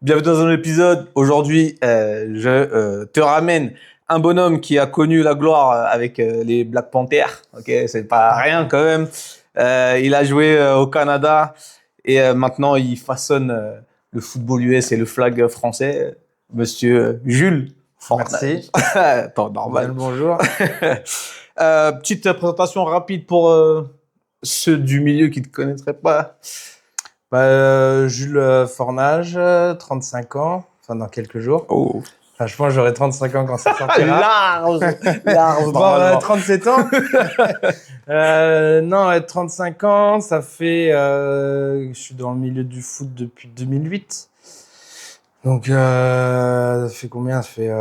Bienvenue dans un nouvel épisode. Aujourd'hui, je te ramène un bonhomme qui a connu la gloire avec les Black Panthers. Ok, c'est pas rien quand même. Il a joué au Canada et maintenant il façonne le football US et le flag français. Monsieur Jules Fornage. Merci. Attends, normal. Bien le bonjour. Petite présentation rapide pour ceux du milieu qui ne te connaîtraient pas. Jules Fornage, 35 ans, enfin dans quelques jours. Oh. Enfin, je pense que j'aurai 35 ans quand ça sortira. Large, Bon, normalement. 37 ans. Non, 35 ans, ça fait... je suis dans le milieu du foot depuis 2008. Donc, ça fait combien? Ça fait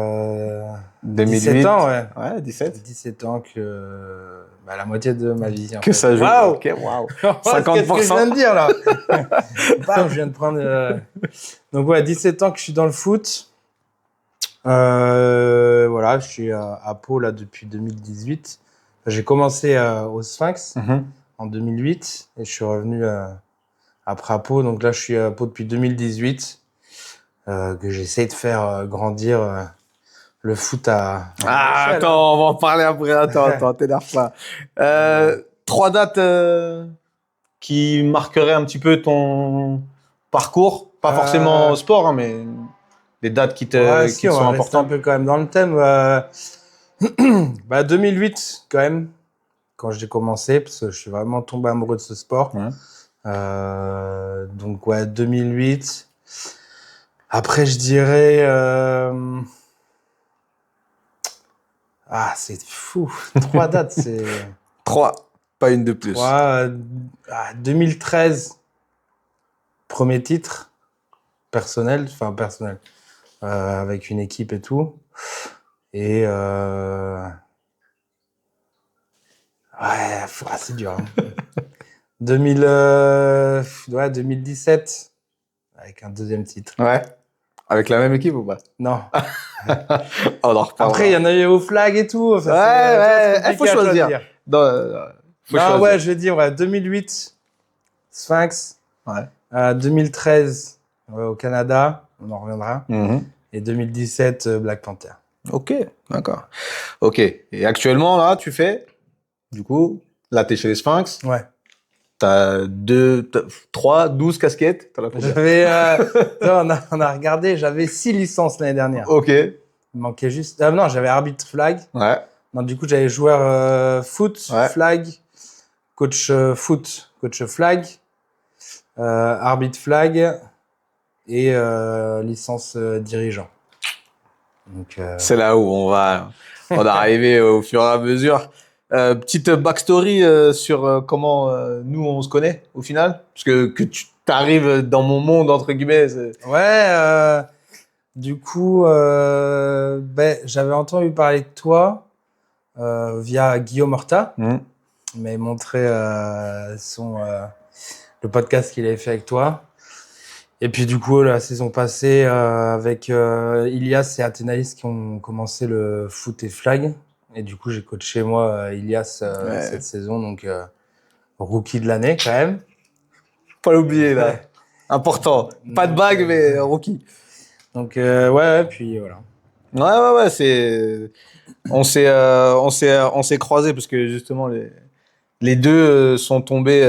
17 ans, ouais. Ouais, 17. 17 ans que... la moitié de ma vie. En Que fait. ça joue. Waouh. Ok, waouh. Qu'est-ce que je viens de dire, là? Bam, je viens de prendre... Donc, ouais, 17 ans que je suis dans le foot. Voilà, je suis à Pau, là, depuis 2018. J'ai commencé au Sphinx en 2008 et je suis revenu après à Pau. Donc là, je suis à Pau depuis 2018. Que j'essaie de faire grandir le foot à l'échelle. Attends, on va en parler après. Attends, t'énerve pas. 3 dates qui marqueraient un petit peu ton parcours. Pas forcément au sport, hein, mais des dates qui Ouais, qui on sont va rester un importantes. peu quand même dans le thème. 2008 quand même, quand j'ai commencé, parce que je suis vraiment tombé amoureux de ce sport. Ouais. Donc ouais, 2008. Après, je dirais... c'est fou. 3 dates, c'est... 3, pas une de plus. 2013, premier titre, personnel, avec une équipe et tout. Et c'est dur. Hein. 2017, avec un deuxième titre. Ouais. Avec la même équipe ou pas? Non. On en reparlera. Après, il y en a eu au flag et tout. Il faut choisir. Ouais, je vais dire 2008, Sphinx. Ouais. 2013, au Canada, on en reviendra. Mhm. Et 2017, Black Panther. Ok, d'accord. Ok. Et actuellement, là, tu fais, du coup, là, t'es chez les Sphinx. Ouais. T'as 12 casquettes. T'as la combien? On a regardé, j'avais 6 licences l'année dernière. Ok. Il manquait juste... non, j'avais arbitre flag. Ouais. Non, du coup, j'avais joueur foot, Ouais. flag, coach foot, coach flag, arbitre flag et licence dirigeant. Donc, C'est là où on va arriver au fur et à mesure. Petite backstory sur comment nous on se connaît au final, parce que tu t'arrives dans mon monde entre guillemets. ouais. Du coup, j'avais entendu parler de toi via Guillaume Horta. Il m'avait montré le podcast qu'il avait fait avec toi. Et puis du coup, la saison passée, avec Ilias et Athénaïs qui ont commencé le foot et flag. Et du coup, j'ai coaché moi Ilias cette saison, donc rookie de l'année quand même. Pas l'oublier là. Important. Pas de bague, mais rookie. Donc puis voilà. Ouais, c'est. On s'est croisés parce que justement les deux sont tombés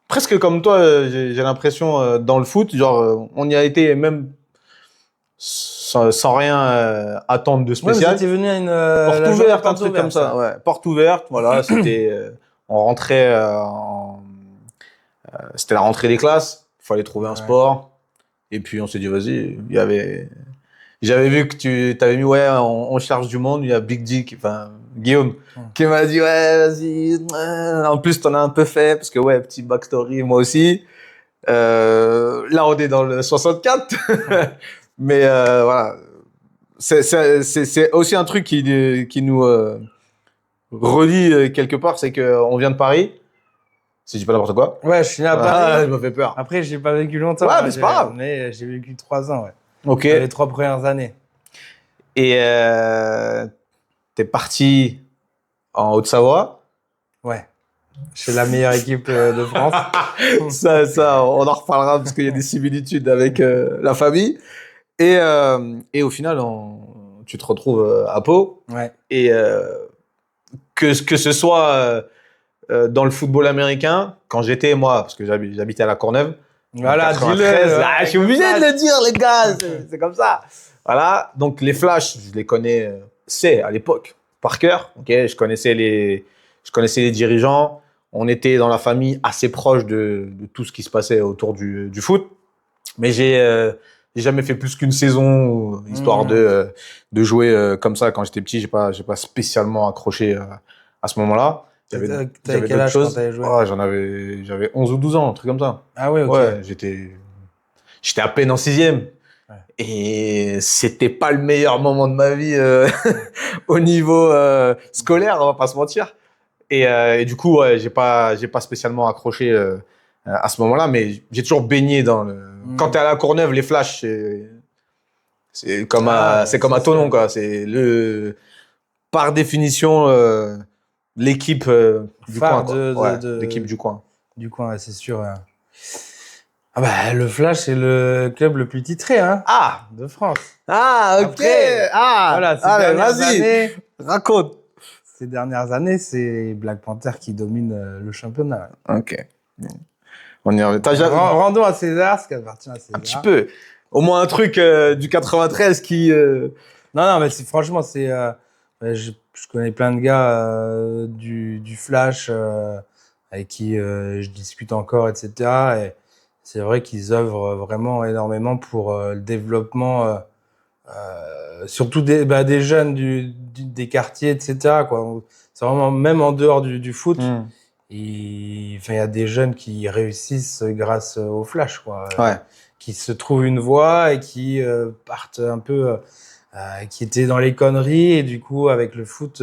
presque comme toi. J'ai l'impression dans le foot, genre on y a été même sans rien attendre de spécial. Ouais, vous étiez venu à une porte ouverte, un truc comme ça. Ouais, porte ouverte. Voilà, c'était. On rentrait c'était la rentrée des classes. Il fallait trouver un sport. Et puis on s'est dit vas-y. J'avais vu que t'avais mis on cherche du monde. Il y a Big D, Guillaume, qui m'a dit vas-y. En plus t'en as un peu fait parce que petit backstory moi aussi. Là on est dans le 64, mais voilà. C'est aussi un truc qui nous relie quelque part, c'est que on vient de Paris. Si je dis pas n'importe quoi. Ouais, je suis né à Paris. Ça m'a fait peur. Après, j'ai pas vécu longtemps. Ouais, mais c'est pas grave. Mais j'ai vécu 3 ans, ouais. Ok. Les 3 premières années. Et t'es parti en Haute-Savoie. Ouais. chez la meilleure équipe de France. Ça, on en reparlera parce qu'il y a des similitudes avec la famille. Et au final, tu te retrouves à Pau. Ouais. Et que ce soit dans le football américain, quand j'étais, moi, parce que j'habitais à La Courneuve, Voilà, en dis-le. 93, je suis obligé de le dire, les gars, Ouais. c'est comme ça. Voilà, donc les flashs, je les connais, c'est à l'époque, par cœur. Ok, je connaissais les dirigeants. On était dans la famille assez proche de tout ce qui se passait autour du foot. Mais j'ai jamais fait plus qu'une saison, histoire de jouer comme ça. Quand j'étais petit, j'ai pas spécialement accroché à ce moment-là. T'avais J'avais quel d'autres âge quand choses. t'avais joué? Oh, j'avais 11 ou 12 ans, un truc comme ça. Ah ouais, ok. Ouais, j'étais à peine en sixième. Ouais. Et c'était pas le meilleur moment de ma vie au niveau scolaire, on va pas se mentir. Et du coup, ouais, j'ai pas spécialement accroché à ce moment-là, mais j'ai toujours baigné dans le. Quand t'es à La Courneuve, les flashs, c'est comme à Thonon, quoi. C'est par définition l'équipe du Phare coin, quoi. Ouais, l'équipe du coin. Du coin, ouais, c'est sûr. Ah bah, le Flash, c'est le club le plus titré, hein, Ah, de France. ok. Après, voilà, allez, vas-y, raconte. Ces dernières années, c'est Black Panther qui domine le championnat. Ok. On y revient. Rendons à César ce qui appartient à César. Un petit peu. Au moins un truc du 93 qui. Non, mais franchement, je connais plein de gars du Flash avec qui je discute encore, etc. Et c'est vrai qu'ils œuvrent vraiment énormément pour le développement, surtout des jeunes des quartiers, etc. Quoi. C'est vraiment, même en dehors du foot, il y a des jeunes qui réussissent grâce au Flash, quoi. Ouais. Qui se trouvent une voie et qui partent un peu, qui étaient dans les conneries et du coup, avec le foot,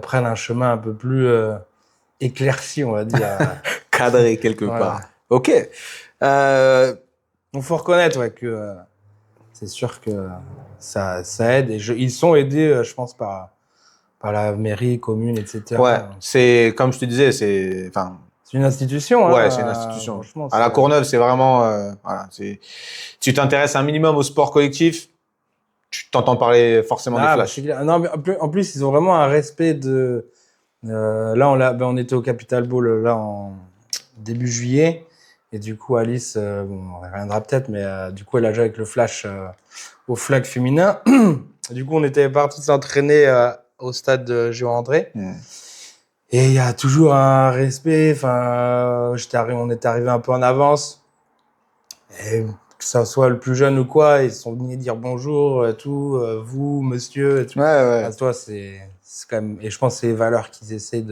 prennent un chemin un peu plus éclairci, on va dire. Cadré quelque part. Ok. Donc, faut reconnaître que c'est sûr que ça aide. Et ils sont aidés, je pense, par la mairie, commune, etc. Ouais, c'est comme je te disais, c'est une institution. Ouais, hein, c'est une institution. Franchement, à La Courneuve, c'est vraiment voilà, tu t'intéresses un minimum au sport collectif, tu t'entends parler forcément des flashs. Non, mais en plus, ils ont vraiment un respect de. Là, on était au Capital Ball là en début juillet. Et du coup, Alice, on reviendra peut-être, mais du coup, elle a joué avec le Flash au flag féminin. Du coup, on était partis s'entraîner au stade Jean-André. Et il y a toujours un respect. Enfin, on est arrivé un peu en avance. Et que ça soit le plus jeune ou quoi, ils sont venus dire bonjour, vous, monsieur. Et tout. Ouais. Toi, c'est quand même. Et je pense que c'est les valeurs qu'ils essaient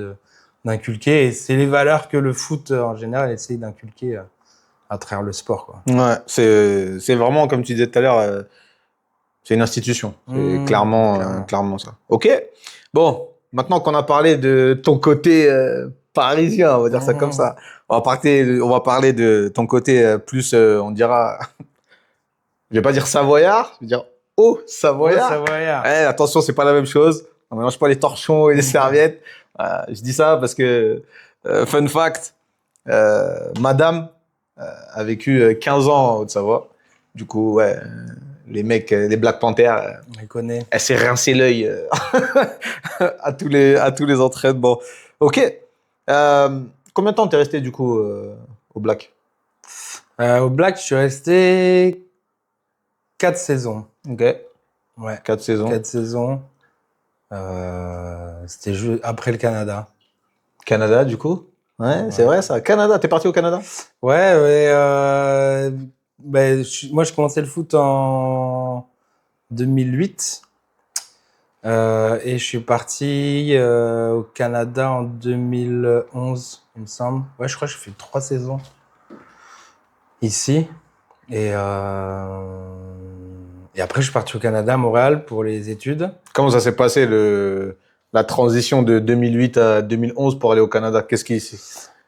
d'inculquer. Et c'est les valeurs que le foot, en général, essaie d'inculquer à travers le sport, quoi. Ouais, c'est vraiment, comme tu disais tout à l'heure, c'est une institution. C'est clairement ça. Ok. Bon, maintenant qu'on a parlé de ton côté parisien, on va dire ça comme ça, on va parler de ton côté plus, on dira, je vais pas dire savoyard, je vais dire savoyard. Savoyard. Attention, c'est pas la même chose. On mélange pas les torchons et les serviettes. Je dis ça parce que, fun fact, madame a vécu 15 ans en Haute-Savoie. Du coup, ouais, les mecs, les Black Panthers, elle s'est rincé l'œil à tous les entraînements. Ok. Combien de temps t'es resté du coup au Black? Au Black, je suis resté 4 saisons. Ok. Ouais. 4 saisons. 4 saisons. C'était après le Canada. Canada, du coup? Ouais, c'est vrai ça. Canada, t'es parti au Canada? Ouais. Moi, je commençais le foot en 2008. Et je suis parti au Canada en 2011, il me semble. Ouais, je crois que j'ai fait 3 saisons ici. Et après, je suis parti au Canada, à Montréal, pour les études. Comment ça s'est passé la transition de 2008 à 2011 pour aller au Canada? Qu'est-ce qui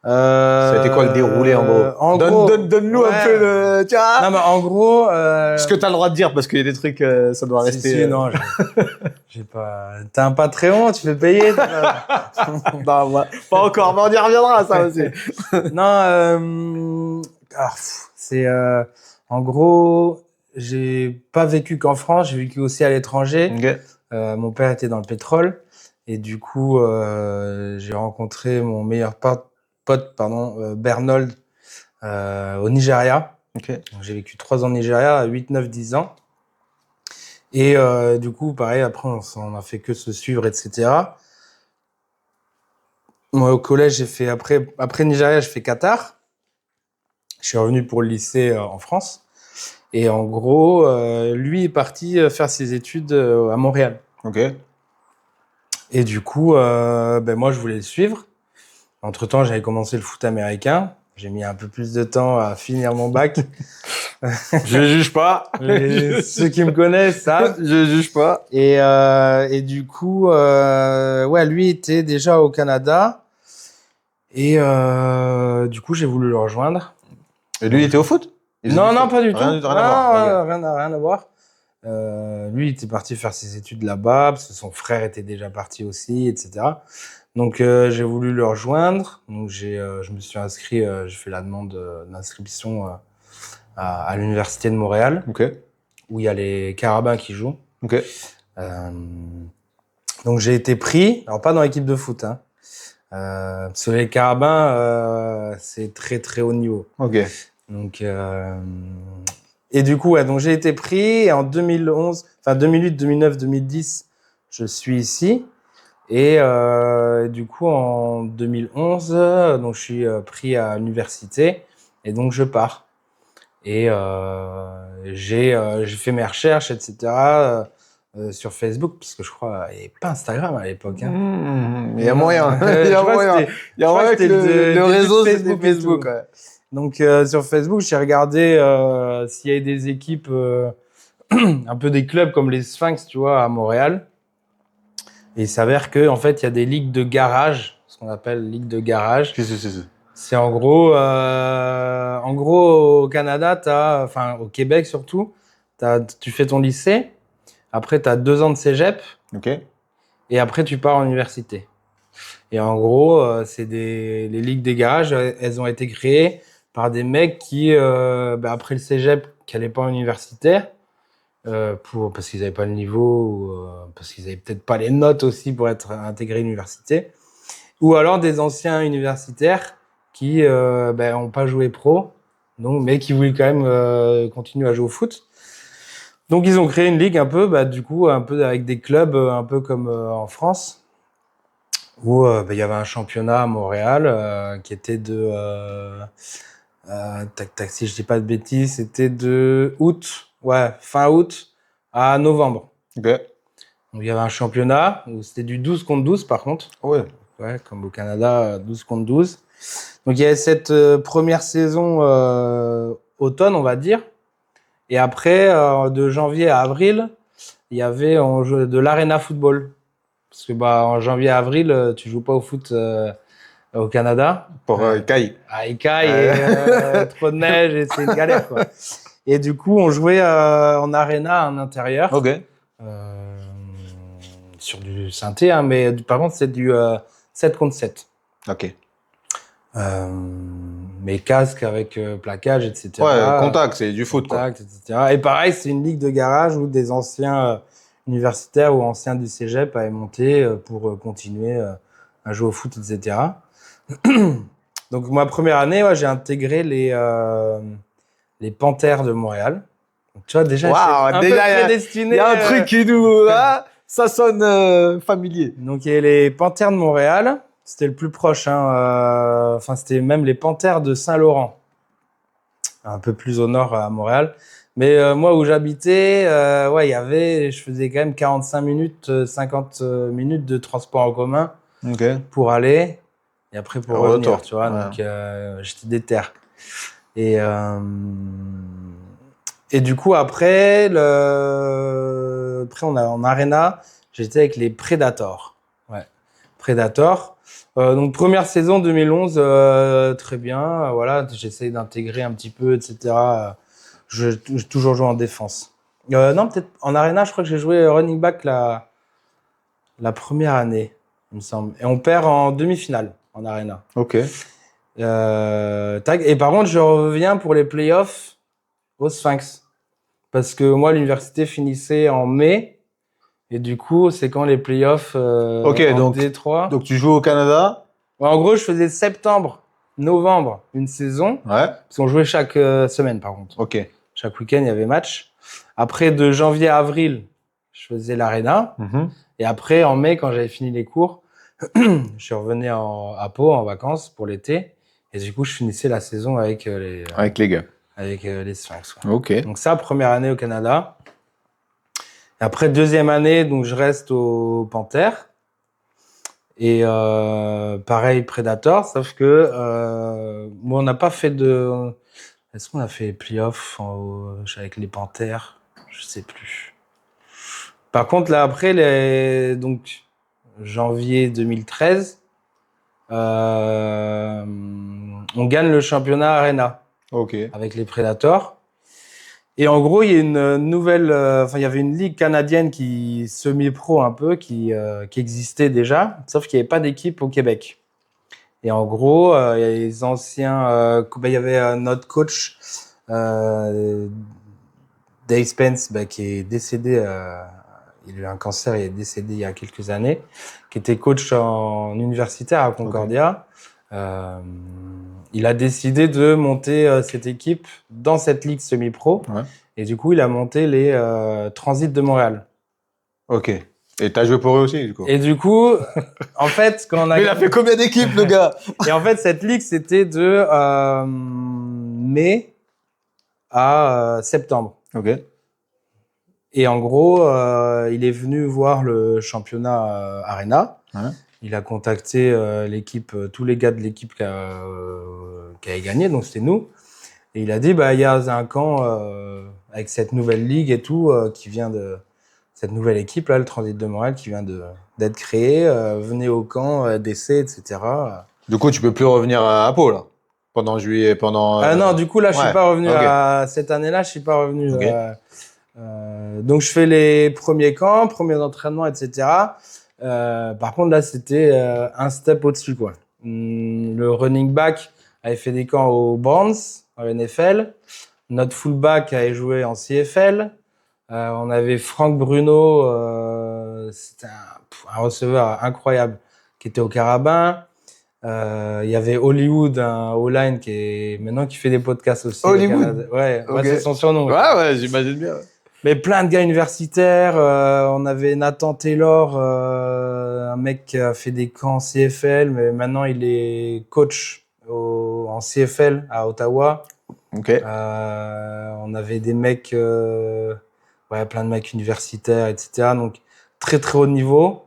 Ça a été quoi le déroulé en gros? Donne-nous un peu le. Tiens. Non, mais en gros. Ce que t'as le droit de dire parce qu'il y a des trucs, ça doit rester. Si, non, j'ai pas. T'as un Patreon, tu fais payer. Non, pas encore, mais on y reviendra à ça aussi. Non, alors, c'est en gros, j'ai pas vécu qu'en France, j'ai vécu aussi à l'étranger. Okay. Mon père était dans le pétrole et du coup, j'ai rencontré mon meilleur pote, Bernold, au Nigeria. Okay. Donc, j'ai vécu 3 ans au Nigeria, à 8, 9, 10 ans. Et du coup, pareil, après, on a fait que se suivre, etc. Moi, au collège, j'ai fait après Nigeria, j'ai fait Qatar. Je suis revenu pour le lycée en France. Et en gros, lui est parti faire ses études à Montréal. Ok. Et du coup, moi, je voulais le suivre. Entre-temps, j'avais commencé le foot américain. J'ai mis un peu plus de temps à finir mon bac. Je juge pas. Ceux qui me connaissent savent. Je juge pas. Et du coup, lui était déjà au Canada. Et du coup, j'ai voulu le rejoindre. Et lui, il était au foot? Non, pas du tout. Rien à voir. Rien à voir. Lui, il était parti faire ses études là-bas, parce que son frère était déjà parti aussi, etc. Donc, j'ai voulu le rejoindre. Donc, je me suis inscrit, j'ai fait la demande d'inscription à l'Université de Montréal, okay. Où il y a les Carabins qui jouent. Okay. Donc, j'ai été pris, alors pas dans l'équipe de foot, hein. Parce que les Carabins, c'est très, très haut niveau. Ok. Donc, et du coup, donc j'ai été pris. Et en 2011, 2008, 2009, 2010, je suis ici. Et du coup, en 2011, donc je suis pris à l'université et donc je pars. Et j'ai fait mes recherches, etc. Sur Facebook, parce que je crois il n'y avait pas Instagram à l'époque. Hein. Il y a moyen. Il y a moyen. Il y a moyen que le réseau, c'était Facebook. Ouais. Donc, sur Facebook, j'ai regardé s'il y avait des équipes, un peu des clubs comme les Sphinx, tu vois, à Montréal. Et il s'avère qu'en fait, il y a des ligues de garage, ce qu'on appelle ligue de garage. C'est en gros, au Canada, au Québec surtout, tu fais ton lycée. Après, tu as 2 ans de cégep. Ok. Et après, tu pars en université. Et en gros, c'est les ligues des garages, elles ont été créées par des mecs qui, après le cégep, qui n'allaient pas en universitaire, parce qu'ils n'avaient pas le niveau, ou parce qu'ils n'avaient peut-être pas les notes aussi pour être intégrés à l'université, ou alors des anciens universitaires qui n'ont pas joué pro, mais qui voulaient quand même continuer à jouer au foot. Donc ils ont créé une ligue un peu avec des clubs un peu comme en France, où il y avait un championnat à Montréal qui était de si je dis pas de bêtises, c'était de fin août à novembre. Ok. Donc il y avait un championnat où c'était du 12 contre 12 par contre. Ouais. Ouais, comme au Canada, 12 contre 12. Donc il y avait cette première saison automne, on va dire. Et après, de janvier à avril, il y avait de l'arena football. Parce que en janvier à avril, tu joues pas au foot au Canada. Pour Écaille. À Écaille, et trop de neige, et c'est une galère, quoi. Et du coup, on jouait en arena en intérieur. Ok. Sur du synthé, hein, mais par contre, c'est du 7 contre 7. Ok. Mais casque avec plaquage, etc. Ouais, contact, c'est du foot, contact, quoi. Etc. Et pareil, c'est une ligue de garage où des anciens universitaires ou anciens du cégep avaient monté pour continuer à jouer au foot, etc. Donc, ma première année, j'ai intégré les Panthères de Montréal. Donc, tu vois, déjà, wow, peu prédestiné. Il y a un truc qui nous... ça sonne familier. Donc, il y a les Panthères de Montréal. C'était le plus proche. C'était même les Panthères de Saint-Laurent. Un peu plus au nord à Montréal. Mais moi, où j'habitais, je faisais quand même 45 minutes, 50 minutes de transport en commun pour aller. Et après, pour revenir, retour, tu vois. Ouais. Donc, j'étais déter. Et du coup, après, en arena, j'étais avec les Predators. Ouais. Predator. Donc première saison 2011, très bien. Voilà, j'essaye d'intégrer un petit peu, etc. J'ai toujours joué en défense. Non, peut-être en arena, je crois que j'ai joué running back la première année, il me semble. Et on perd en demi-finale en arena. Ok. Tac. Et par contre, je reviens pour les playoffs au Sphinx. Parce que moi, l'université finissait en mai. Et du coup, c'est quand les playoffs Ok, en donc D3. tu joues au Canada. Ouais, en gros, je faisais septembre, novembre, une saison. Ouais. Parce qu'on jouait chaque semaine, par contre. Ok. Chaque week-end, il y avait match. Après, de janvier à avril, je faisais l'arena. Et après, en mai, quand j'avais fini les cours, je suis revenu à Pau en vacances pour l'été. Et du coup, je finissais la saison avec Avec les gars. avec les Sphinx. Ouais. Ok. Donc ça, première année au Canada. Et après, deuxième année, donc je reste au Panthère. Et pareil, Predator, sauf que moi, on n'a pas fait de... Est-ce qu'on a fait playoff avec les Panthères? Je sais plus. Par contre, là, après, donc, janvier 2013, on gagne le championnat Arena Ok. avec les Predators. Et en gros, il y a une nouvelle, il y avait une ligue canadienne semi-pro un peu, qui existait déjà, sauf qu'il n'y avait pas d'équipe au Québec. Et en gros, il y a les anciens, il y avait notre coach, Dave Spence, qui est décédé, il a eu un cancer, il est décédé il y a quelques années, qui était coach en universitaire à Concordia. Okay. Il a décidé de monter cette équipe dans cette ligue semi-pro. Ouais. Et du coup, il a monté les Transits de Montréal. Ok. Et t'as joué pour eux aussi, du coup. Et du coup, en fait, quand on a... Mais il a fait combien d'équipes, le gars? Et en fait, cette ligue, c'était de mai à septembre. Ok. Et en gros, il est venu voir le championnat Arena. Ouais. Il a contacté l'équipe, tous les gars de l'équipe qui avait gagné, donc c'était nous. Et il a dit, il y a un camp avec cette nouvelle ligue et tout, qui vient de cette nouvelle équipe là, le Transit de Montréal, qui vient d'être créée. Venez au camp d'essai, etc. Du coup, tu peux plus revenir à Pau là pendant juillet, pendant. Non, du coup là, je suis pas revenu à cette année-là. Je suis pas revenu. Okay. Donc je fais les premiers camps, premiers entraînements, etc. Par contre là, c'était un step au-dessus quoi. Le running back avait fait des camps aux Browns en NFL. Notre fullback avait joué en CFL. On avait Franck Bruno, c'était un receveur incroyable, qui était au Carabin. Il y avait Hollywood, un O-line qui fait des podcasts aussi. Hollywood. Ouais, okay. C'est son surnom. Ouais, j'imagine bien. Mais plein de gars universitaires. On avait Nathan Taylor, un mec qui a fait des camps en CFL, mais maintenant il est coach en CFL à Ottawa. Ok. On avait des mecs, plein de mecs universitaires, etc. Donc très très haut niveau.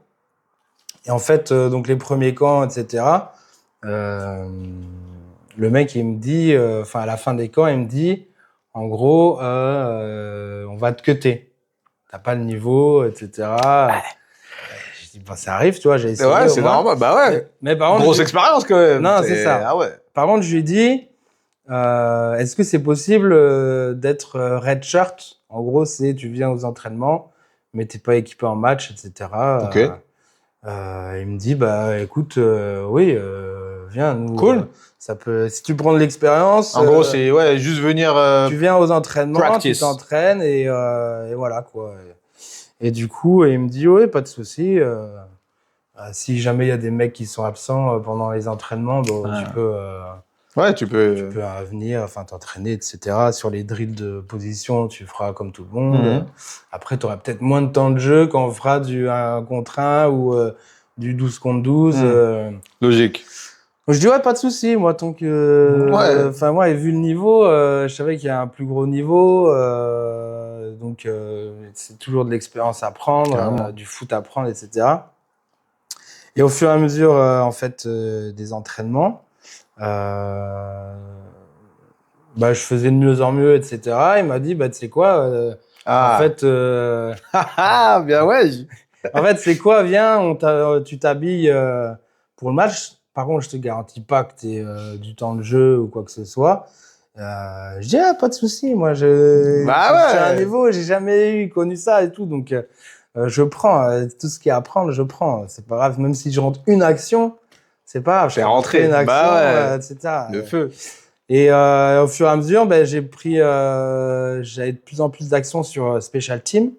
Et en fait, donc les premiers camps, etc. Le mec, il me dit, à la fin des camps, il me dit, en gros, on va te cutter. T'as pas le niveau, etc. Je dis, ça arrive, tu vois, j'ai essayé. Ouais, c'est normal, ouais. Mais par contre, grosse expérience quand même. Non, c'est ça. Ah ouais. Par contre, je lui ai dit, est-ce que c'est possible d'être redshirt? En gros, c'est tu viens aux entraînements, mais t'es pas équipé en match, etc. Ok. Il me dit, écoute, oui, viens. Nous, cool. Ça peut, si tu prends de l'expérience. En gros, c'est juste venir. Tu viens aux entraînements, practice. Tu t'entraînes et voilà quoi. Et du coup, il me dit, oui, pas de souci. Si jamais il y a des mecs qui sont absents pendant les entraînements, tu peux. Tu peux venir, t'entraîner, etc. Sur les drills de position, tu feras comme tout le monde. Après, tu auras peut-être moins de temps de jeu quand on fera du 1 contre 1 ou du 12 contre 12. Logique. Donc, je dis, ouais, pas de souci. Moi, tant que. Moi, vu le niveau, je savais qu'il y a un plus gros niveau. Donc, c'est toujours de l'expérience à prendre, du foot à prendre, etc. Et au fur et à mesure, des entraînements, je faisais de mieux en mieux, etc. Il m'a dit, tu sais quoi, en fait, bien ouais. En fait, c'est quoi? Viens, tu t'habilles pour le match. Par contre, je te garantis pas que tu aies du temps de jeu ou quoi que ce soit. Je dis, pas de souci. Moi, j'ai un niveau, j'ai jamais connu ça et tout. Donc, je prends tout ce qu'il y a à prendre, je prends. C'est pas grave. Même si je rentre une action, c'est pas grave. C'est rentré. Une action, etc. Le feu. Et au fur et à mesure, j'ai pris, j'avais de plus en plus d'actions sur Special Team.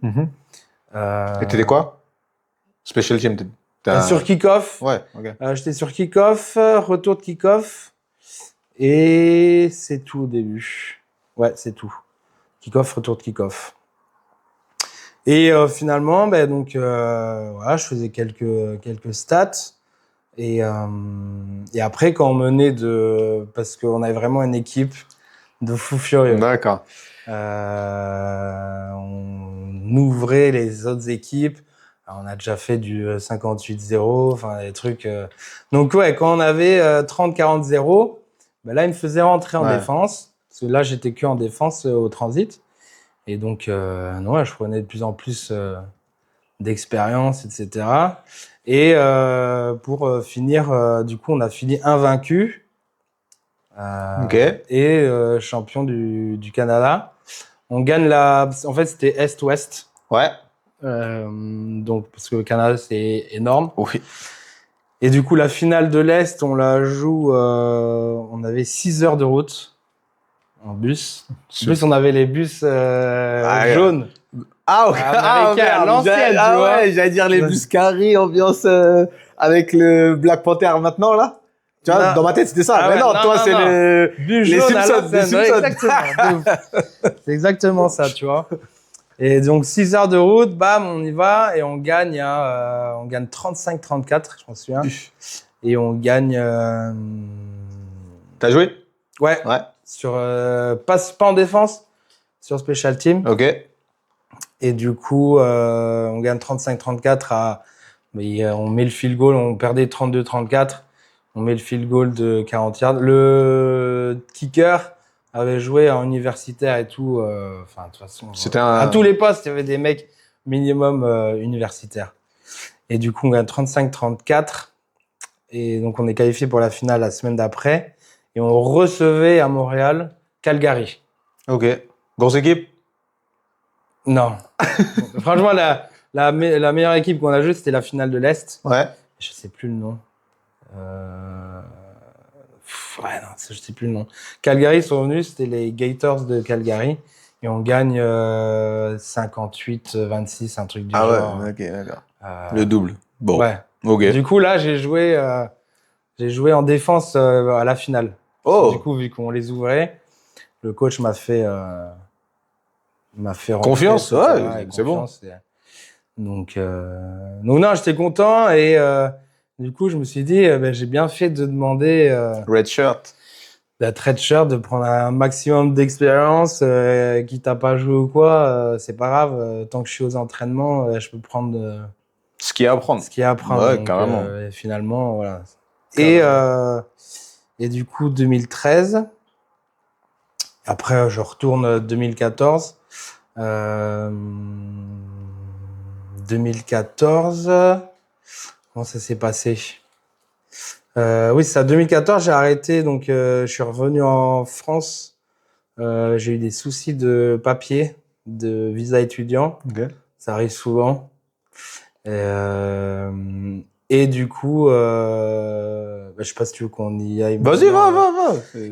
Et t'étais quoi? Special Team. Sur kick-off. Ouais, ok. J'étais sur kick-off, retour de kick-off. Et c'est tout au début. Ouais, c'est tout. Kick-off, retour de kick-off. Et finalement, donc, voilà, je faisais quelques stats. Et après, quand on menait parce qu'on avait vraiment une équipe de fous furieux. D'accord. On ouvrait les autres équipes. Alors, on a déjà fait du 58-0, enfin des trucs. Donc ouais, quand on avait 30-40-0, là il me faisait rentrer en défense. Parce que là j'étais que en défense au transit. Et donc je prenais de plus en plus d'expérience, etc. Et pour finir, du coup on a fini invaincu. Et champion du Canada. On gagne en fait c'était Est-Ouest. Ouais. Donc parce que le Canada c'est énorme. Oui. Et du coup la finale de l'Est on la joue, on avait 6 heures de route en bus. En plus on avait les bus jaunes. Ah ok. Américains, l'ancienne, tu vois. Ouais, j'allais dire les bus carrés, ambiance avec le Black Panther maintenant là. Tu vois, dans ma tête c'était ça. Mais non, toi c'est les Simpsons. Exactement. C'est exactement ça, tu vois. Et donc 6 heures de route, bam, on y va et on gagne 35-34, je m'en souviens. Et on gagne. T'as joué? Ouais. Sur pas en défense, sur Special Team. Ok. Et du coup, on gagne 35-34 on met le field goal, on perdait 32-34. On met le field goal de 40 yards. Le kicker avait joué en universitaire et tout. Enfin, de toute façon, à tous les postes, il y avait des mecs minimum universitaires. Et du coup, on gagne 35-34. Et donc, on est qualifié pour la finale la semaine d'après. Et on recevait à Montréal Calgary. Ok. Grosse équipe? Non. Franchement, la meilleure équipe qu'on a jouée, c'était la finale de l'Est. Ouais. Je sais plus le nom. Je sais plus le nom. Calgary sont venus, c'était les Gators de Calgary. Et on gagne 58-26, un truc du genre. Ah ouais, ok, d'accord. Le double. Bon. Ouais. Ok. Du coup, là, j'ai joué en défense à la finale. Oh. Du coup, vu qu'on les ouvrait, le coach m'a fait confiance, c'est bon. Donc non, j'étais content et du coup, je me suis dit, j'ai bien fait de demander d'être redshirt, de prendre un maximum d'expérience, quitte à pas jouer ou quoi, c'est pas grave, tant que je suis aux entraînements, je peux prendre ce qu'il y a à prendre. Ouais, donc, carrément. Et finalement, voilà. Carrément. Et du coup, 2013. Après, je retourne 2014. 2014, comment ça s'est passé? Oui, c'est ça. 2014, j'ai arrêté, donc je suis revenu en France. J'ai eu des soucis de papier, de visa étudiant. Okay. Ça arrive souvent. Et du coup, je sais pas si tu veux qu'on y aille. Vas-y, va.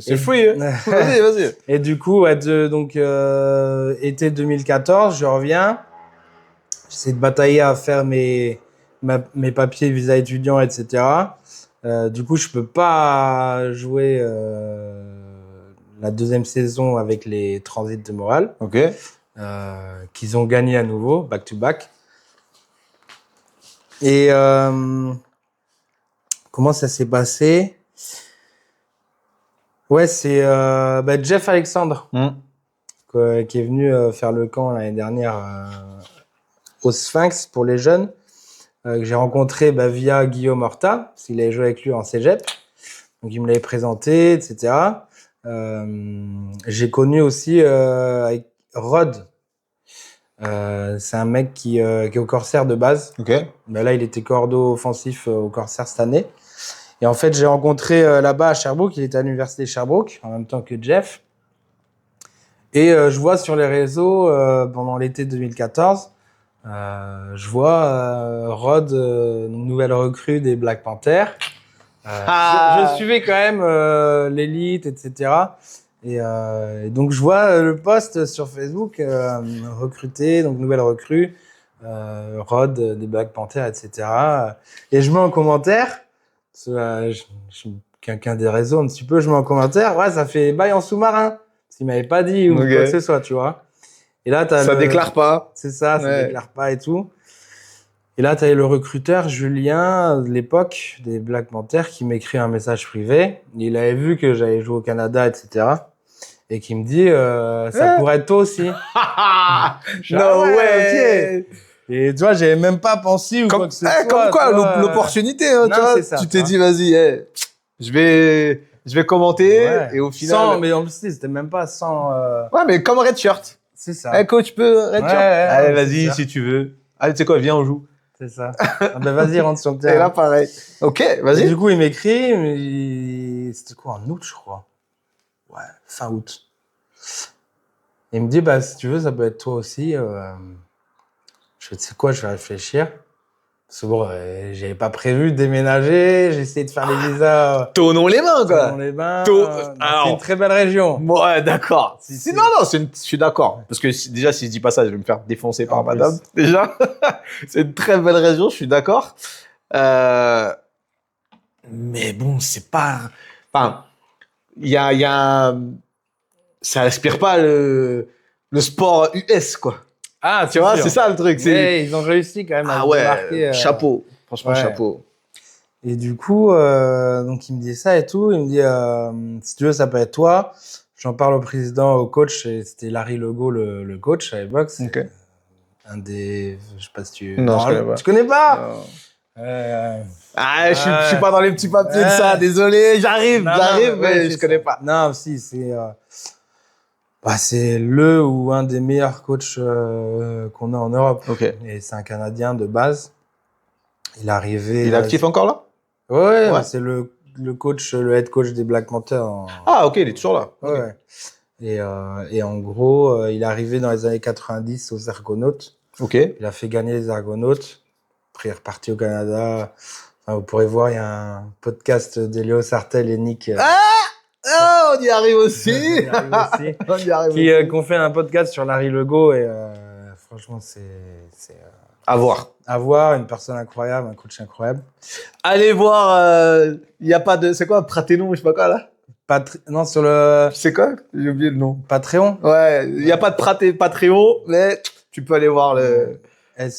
C'est free. Hein. Vas-y. Et du coup, donc été 2014, je reviens. J'essaie de batailler à faire mes papiers, visa étudiant, etc. Du coup, je peux pas jouer la deuxième saison avec les Transits de Montréal. Ok. Qu'ils ont gagné à nouveau, back-to-back. Et comment ça s'est passé? Ouais, c'est Jeff Alexandre qui est venu faire le camp l'année dernière au Sphinx pour les jeunes, que j'ai rencontré via Guillaume Horta, parce qu'il avait joué avec lui en cégep. Donc il me l'avait présenté, etc. J'ai connu aussi avec Rod. C'est un mec qui est au Corsair de base. Ok. Ben là, il était cordeau offensif au Corsair cette année. Et en fait, j'ai rencontré là-bas à Sherbrooke. Il était à l'université Sherbrooke en même temps que Jeff. Et je vois sur les réseaux pendant l'été 2014, je vois Rod, nouvelle recrue des Black Panthers. Je suivais quand même l'élite, etc. Et donc je vois le post sur Facebook recruté, donc nouvelle recrue, Rod des Black Panthers, etc. Et je mets en commentaire, parce que, je suis quelqu'un des réseaux un petit peu, je mets en commentaire, ouais, ça fait bail en sous-marin, parce qu'il m'avait pas dit ou quoi que ce soit, tu vois. Et là, Ça déclare pas. C'est ça, ça déclare pas et tout. Et là, tu as le recruteur Julien de l'époque des Black Panthers qui m'écrit un message privé. Il avait vu que j'avais joué au Canada, etc. Et qui me dit ça pourrait être toi aussi. No way. Ok. Et tu vois, j'avais même pas pensé ou quoi que ce soit. Comme quoi, l'opportunité, hein, tu vois. Ça, tu t'es dit, vas-y, je vais commenter et au final. Sans, mais en plus, c'était même pas sans. Ouais, mais comme Red Shirt. C'est ça. Coach, tu peux Red Shirt. Allez, vas-y, si tu veux. Allez, tu sais quoi, viens, on joue. C'est ça. Ah ben vas-y, rentre sur le terrain. Et là, pareil. Ok, vas-y. Et du coup, il m'écrit, c'était quoi, en août, je crois. Ouais, fin août. Il me dit, bah, si tu veux, ça peut être toi aussi. Je fais, tu sais quoi, je vais réfléchir. Parce que bon, j'avais pas prévu de déménager, j'ai essayé de faire les visas. Tonnons les mains, quoi. Tonnons les mains. Alors, c'est une très belle région. Ouais, d'accord. Si. Non, je suis d'accord. Parce que déjà, si je dis pas ça, je vais me faire défoncer par madame. Plus. Déjà, c'est une très belle région, je suis d'accord. Mais bon, c'est pas. Enfin, il y a. Ça respire pas le sport US, quoi. Ah, tu vois, c'est ça le truc. Mais ils ont réussi quand même à se démarquer. Chapeau. Franchement, chapeau. Et du coup, donc il me dit ça et tout. Il me dit, si tu veux, ça peut être toi. J'en parle au président, au coach. Et c'était Larry Legault, le coach à l'époque. Okay. Un des, je sais pas si tu. Non, je connais pas. Tu connais pas? Je suis pas dans les petits papiers de ça. Désolé, j'arrive, mais je connais pas. Non, si, c'est. C'est le ou un des meilleurs coachs qu'on a en Europe. Okay. Et c'est un Canadien de base. Il est arrivé. Il est actif encore là? Ouais. C'est le coach, le head coach des Black Panthers. Ah, ok, il est toujours là. Ouais. Et en gros, il est arrivé dans les années 90 aux Argonautes. Ok. Il a fait gagner les Argonautes. Après, il est reparti au Canada. Enfin, vous pourrez voir, il y a un podcast d'Elio Sartell et Nick. On y arrive aussi. On y arrive aussi. Qu'on fait un podcast sur Larry Legault et franchement, c'est à voir. À voir, une personne incroyable, un coach incroyable. Allez voir, il y a pas de, c'est quoi, Praténon, je sais pas quoi là. Non, sur le. C'est quoi? J'ai oublié le nom. Patreon. Ouais, il y a pas de Patreon, mais tu peux aller voir le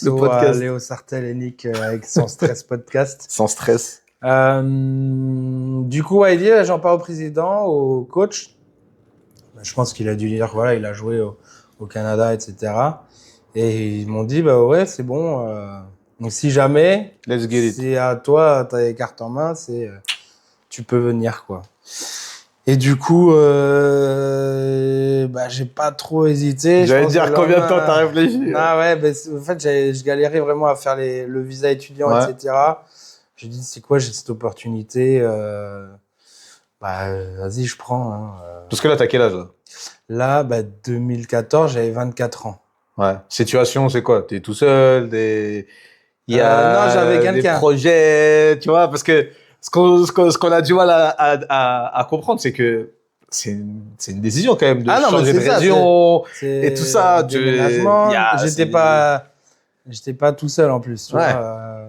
podcast. Léo Sartell et Nick avec Sans Stress podcast. Sans stress. Du coup, il dit, j'en parle au président, au coach. Je pense qu'il a dû dire, voilà, il a joué au Canada, etc. Et ils m'ont dit, bah ouais, c'est bon. Donc si jamais, c'est à toi, t'as les cartes en main, tu peux venir, quoi. Et du coup, j'ai pas trop hésité. J'allais dire combien de temps t'as réfléchi. Ah ouais, en fait, je galérais vraiment à faire le visa étudiant, etc. J'ai dit, c'est quoi, j'ai cette opportunité, vas-y, je prends. Hein. Parce que là, t'as quel âge là? Là, 2014, j'avais 24 ans. Ouais. Situation, c'est quoi? T'es tout seul, il y a non, j'avais quelqu'un. Des projets, tu vois, parce que ce qu'on a du mal à comprendre, c'est que c'est une décision quand même de changer de région et tout ça. Déménagement. J'étais pas tout seul en plus. Tu vois,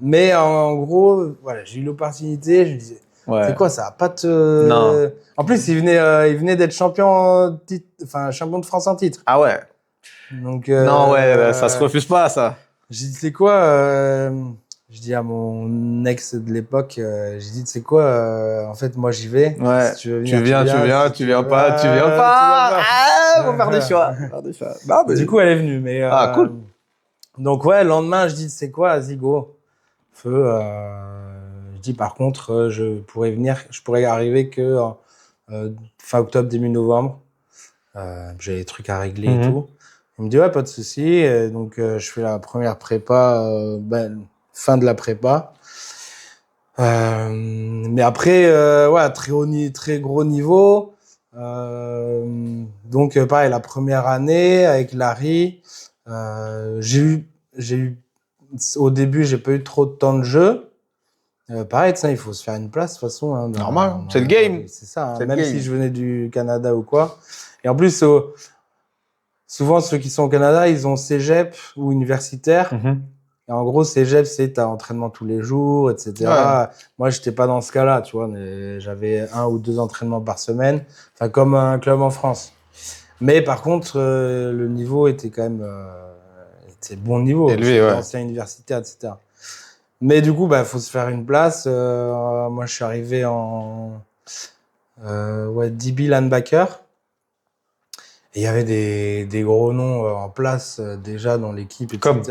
mais en gros, voilà, j'ai eu l'opportunité. Je me disais, c'est quoi ça? Pas te. Non. En plus, il venait d'être champion de France en titre. Ah ouais. Donc. Non ça se refuse pas ça. J'ai dit c'est quoi? Je dis à mon ex de l'époque, j'ai dit c'est quoi? En fait, moi j'y vais. Ouais. Si tu veux venir, tu viens pas. Ah, on va faire des choix. Non, mais... Du coup, elle est venue. Mais, cool. Donc ouais, le lendemain, je dis c'est quoi? Vas-y, go. Feu. Je dis par contre, je pourrais arriver que fin octobre, début novembre. J'ai des trucs à régler et tout. Il me dit ouais, pas de souci. Et donc je fais la première prépa, fin de la prépa. Mais après, ouais, très gros niveau. Donc pareil, la première année avec Larry, j'ai eu, au début, j'ai pas eu trop de temps de jeu. Pareil, ça, il faut se faire une place de toute façon. Hein, Normal, c'est le game. C'est ça, hein, C'est le même game. si je venais du Canada ou quoi. Et en plus, souvent ceux qui sont au Canada, ils ont cégep ou universitaire. Et en gros, cégep, c'est t'as entraînement tous les jours, etc. Ouais. Moi, j'étais pas dans ce cas-là, tu vois, mais j'avais 1 ou 2 entraînements par semaine, enfin comme un club en France. Mais par contre, le niveau était quand même était bon niveau, Élevé, ouais. ancien universitaire, etc. Mais du coup, bah, faut se faire une place. Moi, je suis arrivé en DB linebacker. Et il y avait des gros noms en place déjà dans l'équipe, etc. Comme.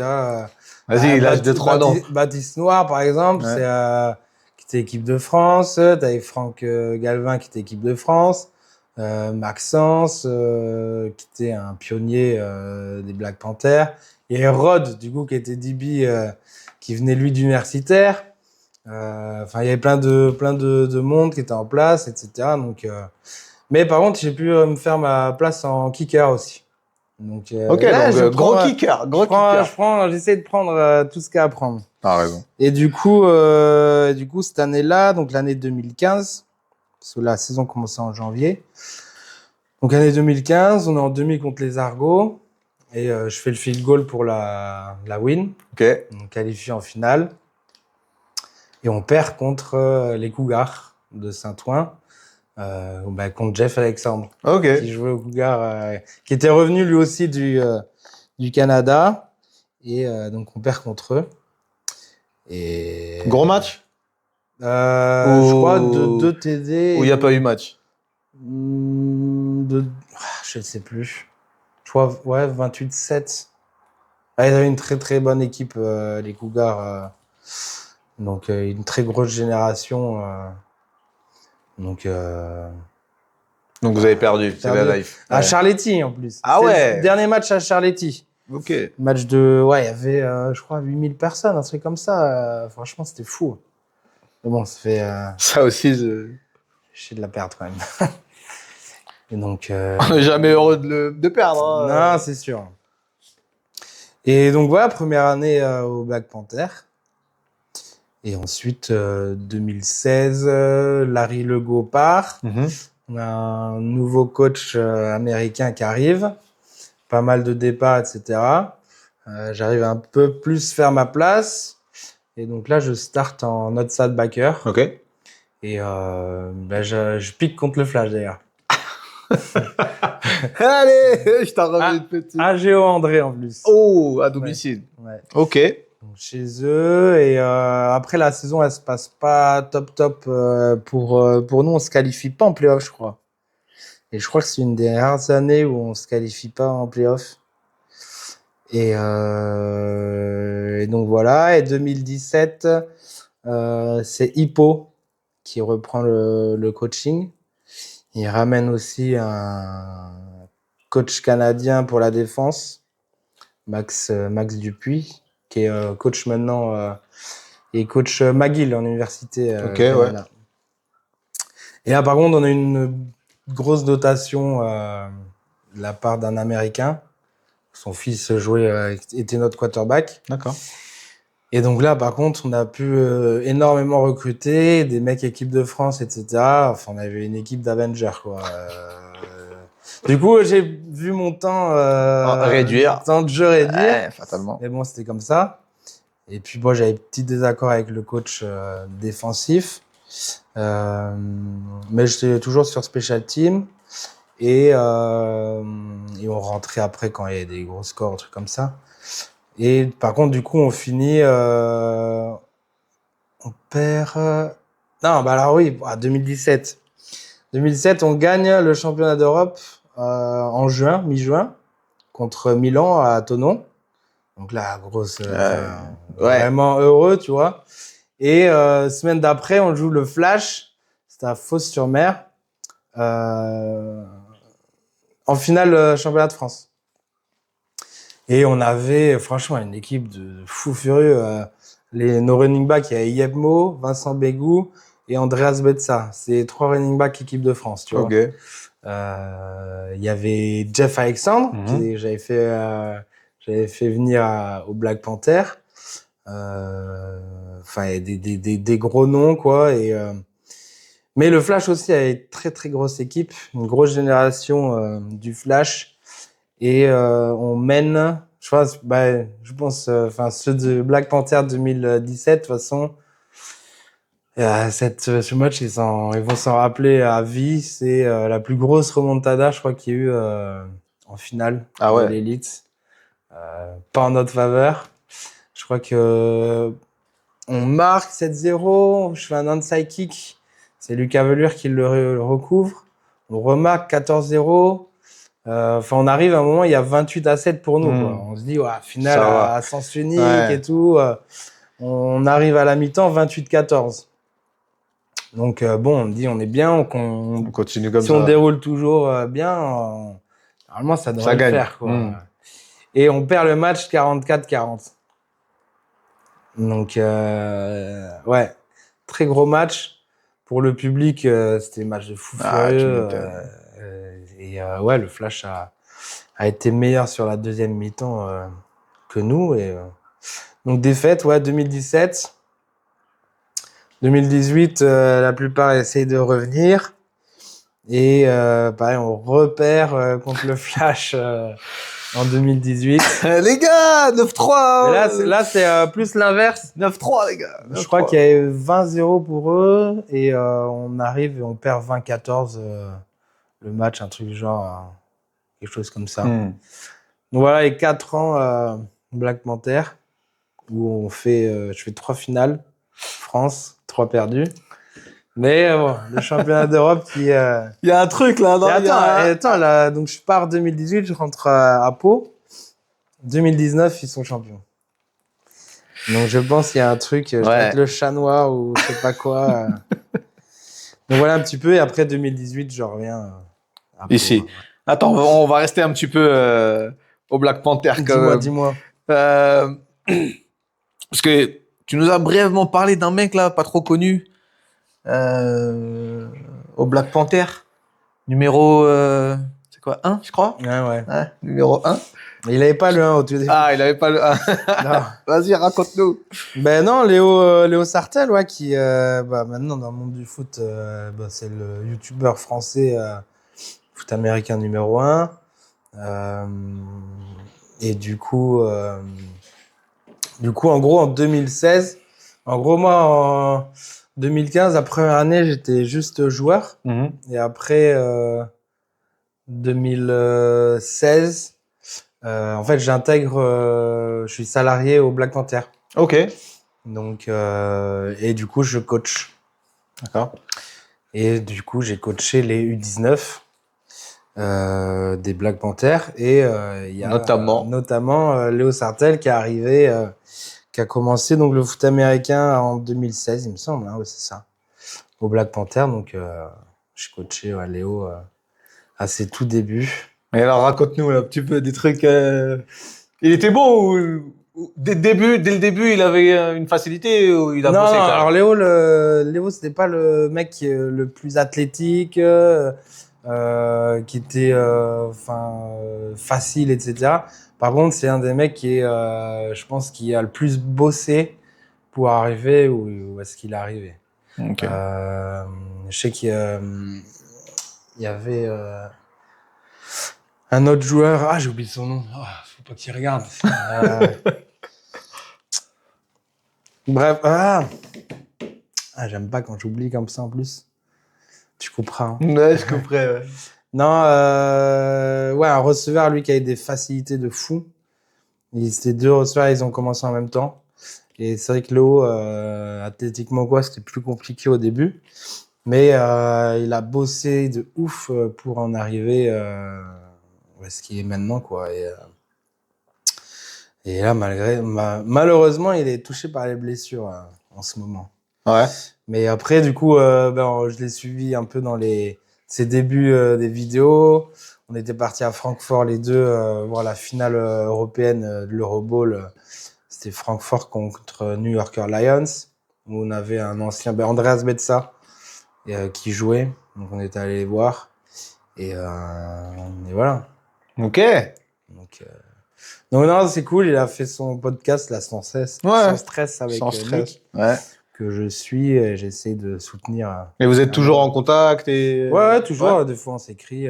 Vas-y, l'âge de 3 noms. Baptiste Noir, par exemple, Ouais. qui était équipe de France. T'avais Franck Galvin, qui était équipe de France. Maxence, qui était un pionnier des Black Panthers. Et Rod, du coup, qui était DB, qui venait lui d'universitaire. Enfin, il y avait plein de monde qui était en place, etc. Donc, mais par contre, j'ai pu me faire ma place en kicker aussi. Donc, Ok, là, donc gros kicker, j'essaie de prendre tout ce qu'il y a à prendre. T'as raison. Et du coup, cette année-là, donc l'année 2015, parce que la saison commençait en janvier. Donc, année 2015, on est en demi contre les Argos. Et je fais le field goal pour la win. Ok. On qualifie en finale. Et on perd contre les Cougars de Saint-Ouen. Contre Jeff Alexandre, qui jouait au Cougar, qui était revenu lui aussi du Canada. Et donc, on perd contre eux. Et... Gros match Je crois 2 TD. Ou il n'y a pas eu match Je ne sais plus. Je crois, ouais, 28-7. Ils avaient une très très bonne équipe, les Cougars. Donc, une très grosse génération. Donc vous avez perdu, c'est la life. À Charletti en plus. Ah ouais. Le dernier match à Charletti. Ok. Match de... Ouais, il y avait, je crois, 8000 personnes, un truc comme ça. Franchement, c'était fou. Mais bon, ça fait... Ça aussi, chier de la perdre quand même. Et donc... on n'est jamais heureux de perdre. Hein. Non, c'est sûr. Et donc voilà, première année au Black Panther. Et ensuite, 2016, Larry Legault part. On a un nouveau coach américain qui arrive. Pas mal de départs, etc. J'arrive à un peu plus faire ma place. Et donc là, je starte en outside backer. Ok. Et je pique contre le flash, d'ailleurs. Allez, je t'en remets une petite. AGO André, en plus. Oh, à domicile. Ouais. Ok. Donc, chez eux. Et après, la saison, elle se passe pas top pour nous. On se qualifie pas en playoff, je crois. Et je crois que c'est une des rares années où on se qualifie pas en playoff. Et donc voilà. Et 2017, c'est Hippo qui reprend le coaching. Il ramène aussi un coach canadien pour la défense, Max Dupuis, qui est coach maintenant et coach McGill en université. Ok, Canada. ouais. Et là, par contre, on a une grosse dotation de la part d'un Américain. Son fils était notre quarterback. D'accord. Et donc là, par contre, on a pu énormément recruter des mecs équipe de France, etc. Enfin, on avait une équipe d'Avengers, quoi. Du coup, j'ai vu mon temps réduire. temps de jeu réduire. Ouais, fatalement. Mais bon, c'était comme ça. Et puis, moi, j'avais petit désaccord avec le coach défensif. Mais j'étais toujours sur Special Team. Et on rentrait après quand il y avait des gros scores, un truc comme ça. Et par contre, du coup, on finit... on perd... Non, bah alors oui, à 2017. 2017, on gagne le championnat d'Europe en juin, mi-juin, contre Milan à Thonon. Donc là, grosse... vraiment heureux, tu vois. Et semaine d'après, on joue le Flash. C'était à Fos-sur-Mer. En finale championnat de France. Et on avait franchement une équipe de fous furieux. Nos running backs, il y avait Yebmo, Vincent Bégou et Andreas Betsa. C'est 3 running backs équipe de France, tu vois. Ok. Il y avait Jeff Alexandre, Mhm. que j'avais fait venir au Black Panther. Enfin, il y a des gros noms, quoi. Mais le Flash aussi a une très, très grosse équipe, une grosse génération du Flash. Et on mène, je pense, ceux de Black Panther 2017, de toute façon, ce match, ils vont s'en rappeler à vie. C'est la plus grosse remontada, je crois, qu'il y a eu en finale Ah de ouais. l'élite. Pas en notre faveur. Je crois que on marque 7-0, je fais un onside kick. C'est Lucas Velure qui le recouvre. On remarque 14-0. Enfin, on arrive à un moment, il y a 28-7 pour nous, quoi. On se dit, ouais, finale Ça va. à sens unique Ouais. et tout. On arrive à la mi-temps, 28-14. Donc, bon, on dit, on est bien. On continue comme Si on ça. déroule toujours bien, normalement, ça devrait Ça le gagne. faire, quoi. Et on perd le match 44-40. Donc, ouais, très gros match. Pour le public, c'était un match de fou Ah, tu furieux. m'étonnes. Ouais, le Flash a été meilleur sur la deuxième mi-temps que nous. Donc, défaite, ouais, 2017. 2018, la plupart essayent de revenir. Et pareil, on repère contre le Flash en 2018. Les gars, 9-3. Mais là c'est plus l'inverse. 9-3, les gars. Je crois qu'il y a eu 20-0 pour eux et on arrive et on perd 20-14 le match, un truc genre quelque chose comme ça. Donc voilà, et 4 ans Black Panther où je fais 3 finales, France, 3 perdus. Mais bon, le championnat d'Europe qui... Il y a un truc là, non? Attends, là, donc je pars 2018, je rentre à Pau. 2019, ils sont champions. Donc je pense qu'il y a un truc, je dois être le chat noir ou je sais pas quoi. Donc voilà un petit peu, et après 2018, je reviens à Pau. Ici. Attends, on va rester un petit peu au Black Panther quand même. Dis-moi. Parce que tu nous as brièvement parlé d'un mec là, pas trop connu, au Black Panther, numéro, c'est quoi, 1, je crois? Ouais. Numéro 1. Il avait pas le 1 au tout début. Ah, il avait pas le 1. Non. Vas-y, raconte-nous. Ben non, Léo Sartel, ouais, qui maintenant dans le monde du foot, c'est le youtubeur français foot américain numéro 1. Et du coup, en gros, en 2016, moi, en 2015, la première année, j'étais juste joueur. Et après, 2016, en fait, je suis salarié au Black Panther. Ok. Donc, et du coup, je coach. D'accord. Et du coup, j'ai coaché les U19 des Black Panthers. Et il y a notamment Léo Sartel qui est arrivé, qui a commencé donc le foot américain en 2016, il me semble. Hein, ouais, c'est ça. Au Black Panther. Donc, j'ai coaché Léo à ses tout débuts. Et alors, raconte-nous un petit peu des trucs. Il était bon ou dès le début, il avait une facilité ou il a bossé quand même? Alors Léo, c'était pas le mec le plus athlétique, qui était facile, etc. Par contre, c'est un des mecs qui est, je pense, qui a le plus bossé pour arriver où est-ce qu'il est arrivé. Ok. Je sais qu'il y avait un autre joueur. Ah, j'ai oublié son nom. Oh, faut pas qu'il regarde. Bref. J'aime pas quand j'oublie comme ça en plus. Tu comprends. Hein. Ouais, je comprends. Ouais. Non, un receveur, lui, qui a eu des facilités de fou. C'était 2 receveurs, ils ont commencé en même temps. Et c'est vrai que Léo, athlétiquement, c'était plus compliqué au début. Mais il a bossé de ouf pour en arriver où est-ce qu'il est maintenant, quoi. Et là, malheureusement, il est touché par les blessures en ce moment. Ouais. Mais après, du coup, je l'ai suivi un peu dans ses débuts des vidéos. On était partis à Francfort les deux voir la finale européenne de l'Euroball. C'était Francfort contre New Yorker Lions, où on avait un ancien, Andreas Betsa, qui jouait. Donc on était allé les voir. Et voilà. Ok. Donc non, c'est cool. Il a fait son podcast là sans cesse, sans stress avec Nick, que je suis. Et j'essaie de soutenir. Et vous êtes toujours en contact et... Ouais, toujours. Des fois, on s'écrit.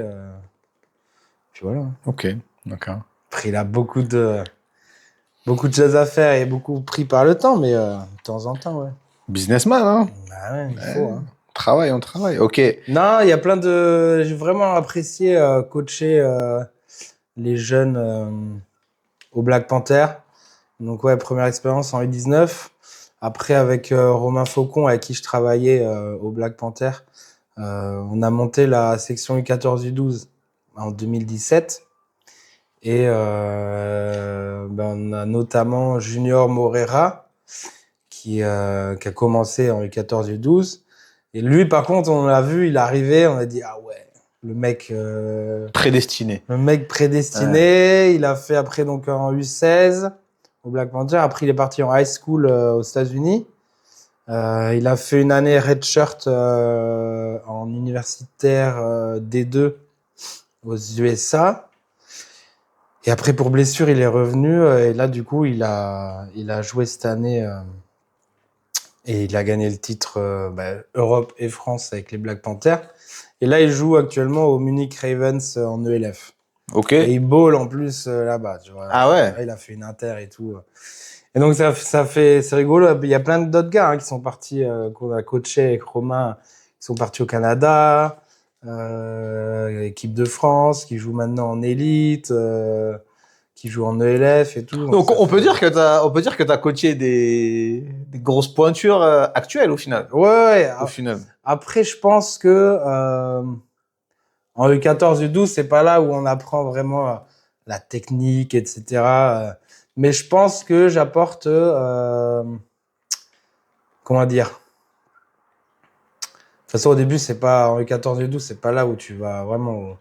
Puis voilà. Ok, d'accord. Après, il a beaucoup de choses à faire et beaucoup pris par le temps, mais de temps en temps, ouais. Businessman, hein. Bah ouais, il faut. Hein. On travaille. Ok. Non, il y a plein de. J'ai vraiment apprécié coacher les jeunes au Black Panther. Donc ouais, première expérience en U19. Après, avec Romain Faucon, avec qui je travaillais au Black Panther, on a monté la section U14-U12 en 2017. Et on a notamment Junior Morera qui a commencé en U14-U12. Et lui, par contre, on l'a vu, il est arrivé, on a dit, ah ouais, le mec... prédestiné. Le mec prédestiné. Ouais. Il a fait après donc en U16 au Black Panther. Après, il est parti en high school aux États-Unis. Il a fait une année redshirt en universitaire D2 aux USA. Et après, pour blessure, il est revenu. Et là, du coup, il a joué cette année. Et il a gagné le titre Europe et France avec les Black Panthers. Et là, il joue actuellement au Munich Ravens en ELF. Ok. Et il ball en plus là-bas. Tu vois. Ah ouais. Là, il a fait une inter et tout. Et donc, c'est rigolo. Il y a plein d'autres gars qui sont partis, qu'on a coaché avec Romain, qui sont partis au Canada, équipe de France, qui joue maintenant en élite, qui joue en ELF et tout. Donc on peut dire que t'as coaché des grosses pointures actuelles au final. Ouais. Au final. Après, je pense que en U14, U12, c'est pas là où on apprend vraiment la technique, etc. Mais je pense que j'apporte, comment dire. De toute façon, au début, c'est pas en U14, U12, c'est pas là où tu vas vraiment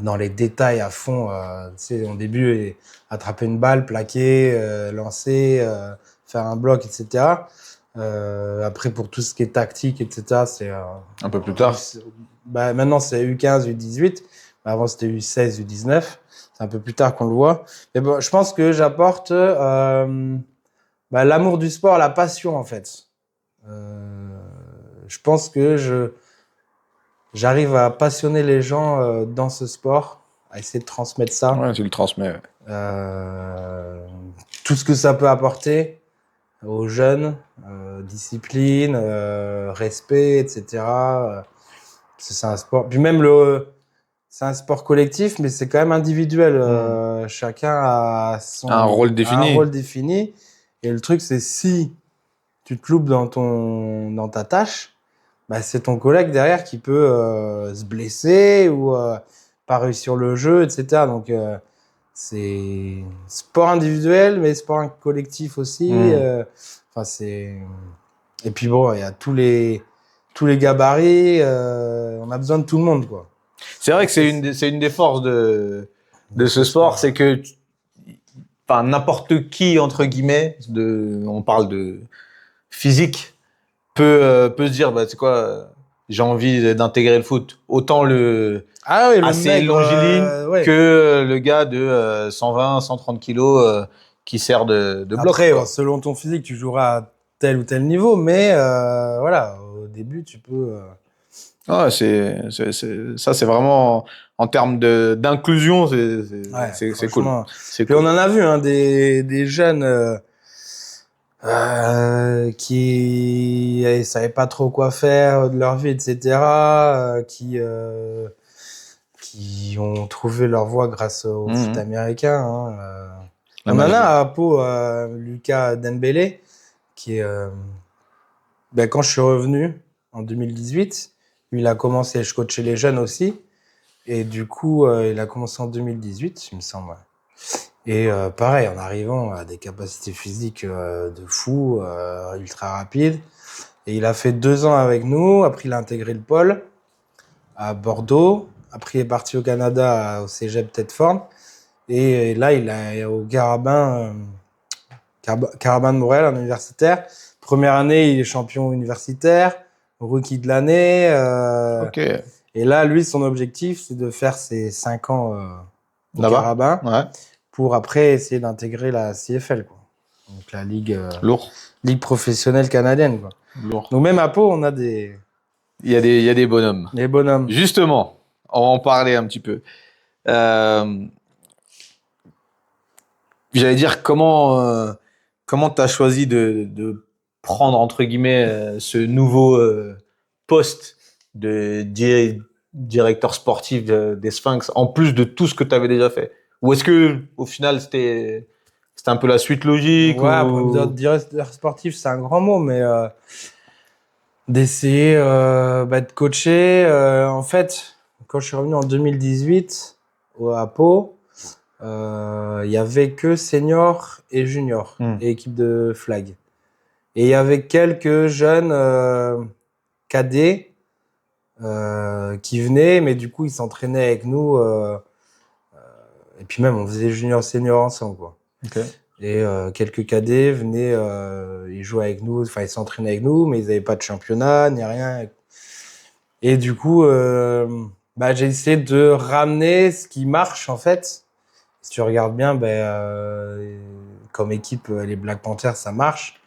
dans les détails à fond. Tu sais, au début, attraper une balle, plaquer, lancer, faire un bloc, etc. Après, pour tout ce qui est tactique, etc., c'est un peu plus tard. Maintenant, c'est U15, U18. Avant, c'était U16, U19. C'est un peu plus tard qu'on le voit. Mais bon, je pense que j'apporte l'amour du sport, la passion, en fait. Je pense que j'arrive à passionner les gens dans ce sport, à essayer de transmettre ça. Ouais, tu le transmets. Tout ce que ça peut apporter aux jeunes, discipline, respect, etc. C'est un sport. Puis même c'est un sport collectif, mais c'est quand même individuel. Chacun a un rôle défini. Et le truc, c'est si tu te loupes dans ta tâche, c'est ton collègue derrière qui peut se blesser ou pas réussir le jeu, etc. Donc, c'est sport individuel, mais sport collectif aussi. Et puis bon, il y a tous les gabarits. On a besoin de tout le monde, quoi. C'est vrai que c'est une des forces de ce sport, c'est que n'importe qui, entre guillemets, on parle de physique, peut se dire, c'est quoi, j'ai envie d'intégrer le foot. Autant assez longiligne que le gars de 120, 130 kilos qui sert de bloc. Après, selon ton physique, tu joueras à tel ou tel niveau, mais voilà, au début, tu peux... ça, c'est vraiment, en termes d'inclusion, c'est cool. Puis on en a vu des jeunes qui savaient pas trop quoi faire de leur vie, etc., qui ont trouvé leur voie grâce au foot américain. On en a à Pau, Lucas Dembélé, qui est... quand je suis revenu en 2018, lui, il a commencé, je coachais les jeunes aussi, et du coup, il a commencé en 2018, il me semble. Et pareil, en arrivant à des capacités physiques de fou, ultra rapides. Et il a fait 2 ans avec nous. Après, il a intégré le pôle à Bordeaux. Après, il est parti au Canada, au Cégep Thetford. Et là, il est au Carabin de Montréal, en universitaire. Première année, il est champion universitaire, rookie de l'année. Ok. Et là, lui, son objectif, c'est de faire ses 5 ans au Là-bas. Carabin Ouais. pour après essayer d'intégrer la CFL, quoi. Donc la Lourd. ligue professionnelle canadienne, quoi. Lourd. Donc même à Pau, on a des Il y a des bonhommes. bonhommes. Justement, on va en parler un petit peu. J'allais dire comment tu as choisi de prendre entre guillemets ce nouveau poste de directeur sportif des Sphinx en plus de tout ce que tu avais déjà fait. Ou est-ce que au final c'était un peu la suite logique Ouais, après, ou... directeur sportif, c'est un grand mot, mais d'essayer de coacher. En fait, quand je suis revenu en 2018 à Pau, il y avait que senior et junior et équipe de flag. Et il y avait quelques jeunes cadets qui venaient, mais du coup, ils s'entraînaient avec nous. Et puis même, on faisait junior-senior ensemble, quoi. Okay. Et quelques cadets venaient, ils jouaient avec nous, enfin, ils s'entraînaient avec nous, mais ils n'avaient pas de championnat, ni rien. Et du coup, j'ai essayé de ramener ce qui marche, en fait. Si tu regardes bien, comme équipe, les Black Panthers, ça marche.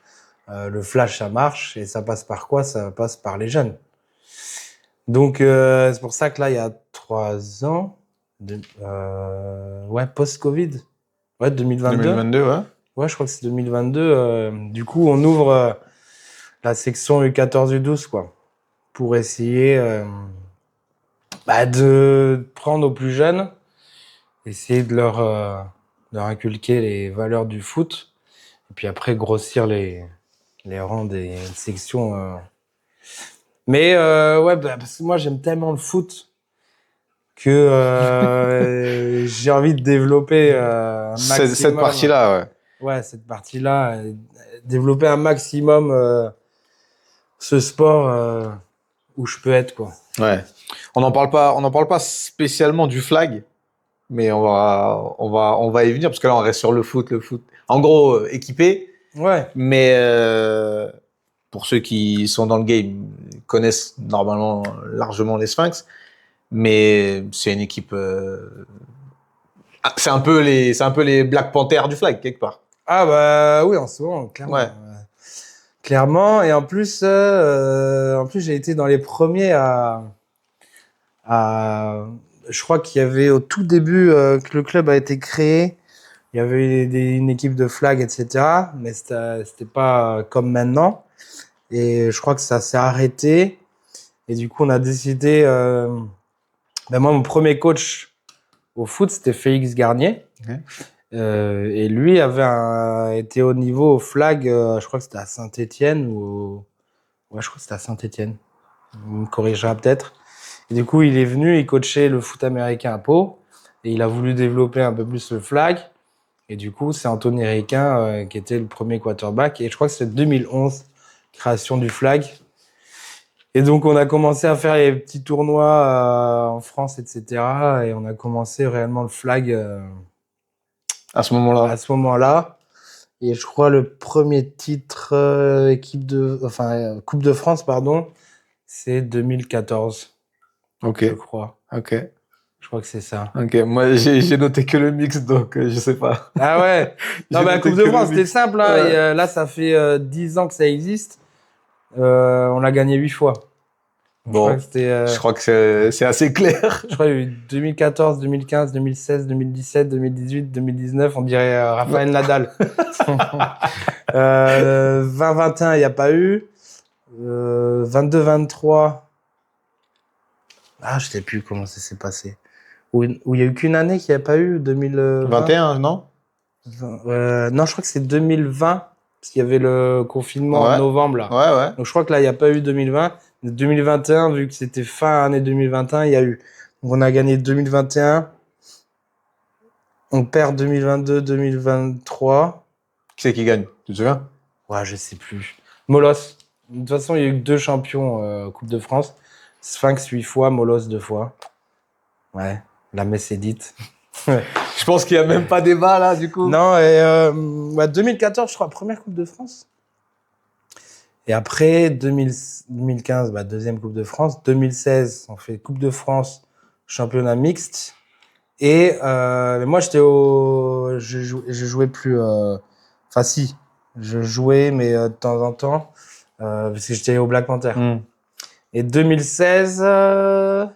Le Flash, ça marche. Et ça passe par quoi? Ça passe par les jeunes. Donc, c'est pour ça que là, il y a 3 ans, post-Covid, 2022. 2022, ouais. Ouais, je crois que c'est 2022. Du coup, on ouvre la section U14, U12, quoi, pour essayer de prendre aux plus jeunes, essayer de leur inculquer les valeurs du foot, et puis après grossir les rangs des sections. Mais parce que moi j'aime tellement le foot que j'ai envie de développer un maximum. Cette partie-là, ouais. Ouais, cette partie-là, développer un maximum ce sport où je peux être, quoi. Ouais. On n'en parle pas spécialement du flag, mais on va y venir parce que là on reste sur le foot. En gros, équipé. Ouais. Mais pour ceux qui sont dans le game, connaissent normalement largement les Sphinx. Mais c'est une équipe. C'est un peu les Black Panthers du flag quelque part. Ah bah oui, en ce moment, clairement. Ouais. Clairement, et en plus j'ai été dans les premiers je crois qu'il y avait au tout début que le club a été créé, il y avait une équipe de flag, etc. Mais c'était pas comme maintenant. Et je crois que ça s'est arrêté. Et du coup, on a décidé. Moi, mon premier coach au foot, c'était Félix Garnier. Okay. Et lui avait été au niveau au flag, je crois que c'était à Saint-Étienne ouais, je crois que c'était à Saint-Étienne. Il me corrigera peut-être. Et du coup, il est venu, il coachait le foot américain à Pau, et il a voulu développer un peu plus le flag. Et du coup, c'est Anthony Requin qui était le premier quarterback. Et je crois que c'est 2011, création du flag. Et donc, on a commencé à faire les petits tournois en France, etc. Et on a commencé réellement le flag à ce moment-là. À ce moment-là. Et je crois le premier titre Coupe de France, pardon, c'est 2014. Ok. Je crois. Ok. Je crois que c'est ça. Ok. Moi, j'ai noté que le mix, donc je sais pas. Ah ouais. Non, la Coupe de France, c'était simple. Hein. Ouais. Et, là, ça fait 10 ans que ça existe. On l'a gagné 8 fois. Bon, je crois que c'est assez clair. Je crois qu'il y a eu 2014, 2015, 2016, 2017, 2018, 2019. On dirait Rafael Nadal. 2021, il n'y a pas eu. 22, 23. Ah, je ne sais plus comment ça s'est passé. Où il n'y a eu qu'une année qu'il n'y a pas eu, 2021, non? Non, je crois que c'est 2020, parce qu'il y avait le confinement en novembre, là. Ouais. Donc, je crois que là, il n'y a pas eu 2020. 2021, vu que c'était fin année 2021, il y a eu. Donc, on a gagné 2021. On perd 2022, 2023. Qui c'est qui gagne? Tu te souviens? Ouais, je sais plus. Molos. De toute façon, il y a eu que 2 champions Coupe de France. Sphinx 8 fois, Molos 2 fois. Ouais, la messe est dite. Je pense qu'il n'y a même pas débat là, du coup. Non, et 2014, je crois, première Coupe de France. Et après, 2015, deuxième Coupe de France. 2016, on fait Coupe de France, championnat mixte. Et moi, je jouais plus. Enfin, si, je jouais, mais de temps en temps, parce que j'étais au Black Panther. Et 2016, on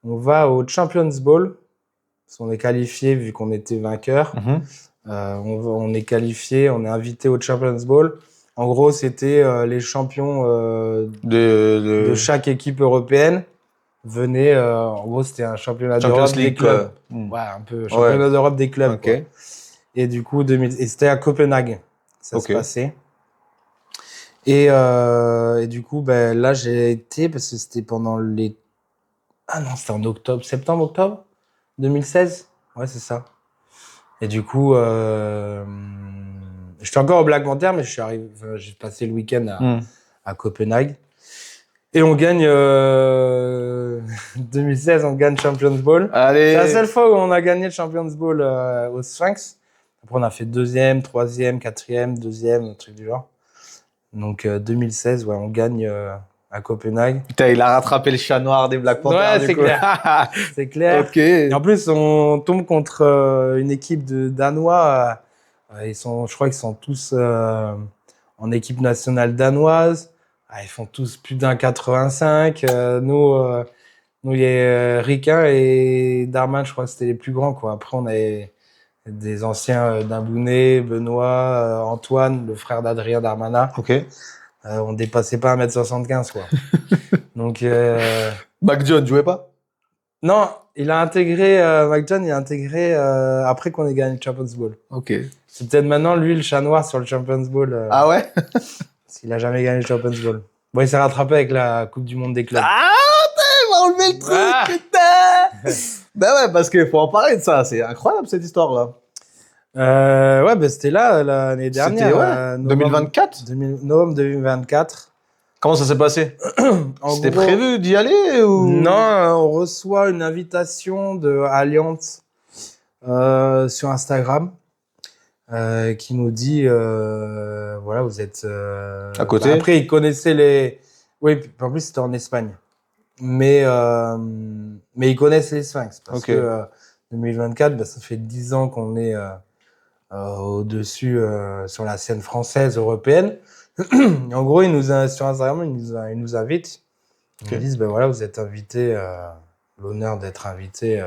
va au Champions Bowl. Parce qu'on est qualifié vu qu'on était vainqueur. On est qualifié, on est invité au Champions Bowl. En gros, c'était les champions de chaque équipe européenne venaient. En gros, c'était un championnat d'Europe des clubs. Ouais, un peu championnat d'Europe des clubs. Okay. Quoi. Et du coup, et c'était à Copenhague, ça se passait. Et du coup, là, j'ai été parce que c'était pendant les. Ah non, c'était en octobre, septembre-octobre 2016. Ouais, c'est ça. Et du coup, j'étais encore au Black Panther, mais j'ai passé le week-end à Copenhague. Et on gagne 2016, on gagne Champions Bowl. Allez. C'est la seule fois où on a gagné le Champions Bowl au Sphinx. Après, on a fait deuxième, troisième, quatrième, deuxième, un truc du genre. Donc 2016, ouais, on gagne à Copenhague. Putain, il a rattrapé le chat noir des Black Panthers. Ouais, c'est clair. C'est clair. Ok. Et en plus, on tombe contre une équipe de Danois. Je crois qu'ils sont tous en équipe nationale danoise. Ils font tous plus d'un 85. Nous, il y a Riquin et Darman, je crois que c'était les plus grands, quoi. Après, on avait des anciens Dambounet, Benoît, Antoine, le frère d'Adrien Darmanin. Ok. On dépassait pas 1m75, quoi. Donc, Mac John jouait pas? Non, il a intégré, Mac John, il a intégré après qu'on ait gagné le Champions Bowl. Ok. C'est peut-être maintenant, lui, le chat noir sur le Champions Bowl. Ah ouais? Parce qu'il a jamais gagné le Champions Bowl. Bon, il s'est rattrapé avec la Coupe du Monde des clubs. Ah, il m'a enlevé le truc, putain! Ben ouais, parce qu'il faut en parler de ça. C'est incroyable, cette histoire-là. Ouais, c'était là, l'année dernière. C'était, 2024? Novembre 2024. Comment ça s'est passé? C'était prévu d'y aller ou? Non, on reçoit une invitation de Allianz sur Instagram qui nous dit voilà, vous êtes à côté. Après, ils connaissaient les. Oui, en plus c'était en Espagne, mais ils connaissent les Sphinx parce que 2024, ça fait 10 ans qu'on est au-dessus sur la scène française, européenne. En gros, sur Instagram, ils nous invitent. Ils nous disent, voilà, vous êtes invité, l'honneur d'être invité.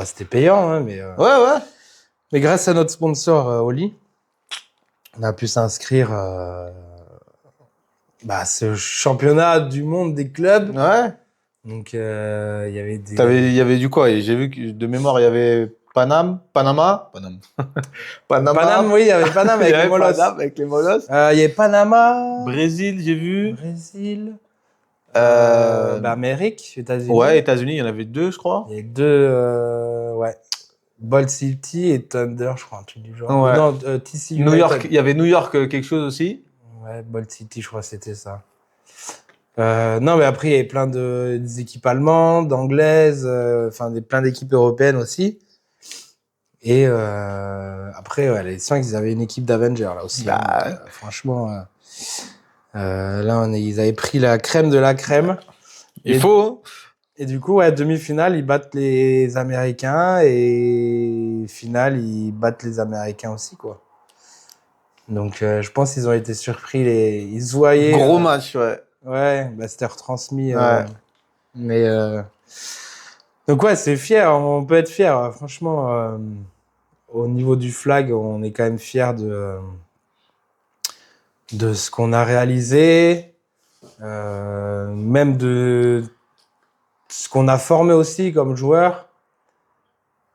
C'était payant, hein, mais. Ouais. Mais grâce à notre sponsor, Oli, on a pu s'inscrire à ce championnat du monde des clubs. Ouais. Donc, il y avait des. Il y avait du quoi? J'ai vu que de mémoire, il y avait Paname, Panama. Paname, oui, il y avait Paname avec les Molosses. Paname avec les Molosses. Il y avait Panama. Brésil, j'ai vu. Brésil. Amérique, États-Unis. Ouais, États-Unis, il y en avait 2, je crois. Il y a 2, ouais. Bolt City et Thunder, je crois, un truc du genre. Ouais. Non, TC New York, il y avait New York quelque chose aussi. Ouais, Bolt City, je crois que c'était ça. Non, mais après, il y avait plein des équipes allemandes, anglaises, plein d'équipes européennes aussi. Et après, ouais, les Sphinx, ils avaient une équipe d'Avengers là aussi. Franchement, là, ils avaient pris la crème de la crème. Il faut. Et du coup, ouais, demi-finale, ils battent les Américains et finale, ils battent les Américains aussi, quoi. Donc, je pense qu'ils ont été surpris. Ils se voyaient. Gros match, ouais. Ouais, c'était retransmis. Ouais. Mais donc ouais, c'est fier. On peut être fier. Franchement, au niveau du flag, on est quand même fier de ce qu'on a réalisé, même de ce qu'on a formé aussi comme joueur.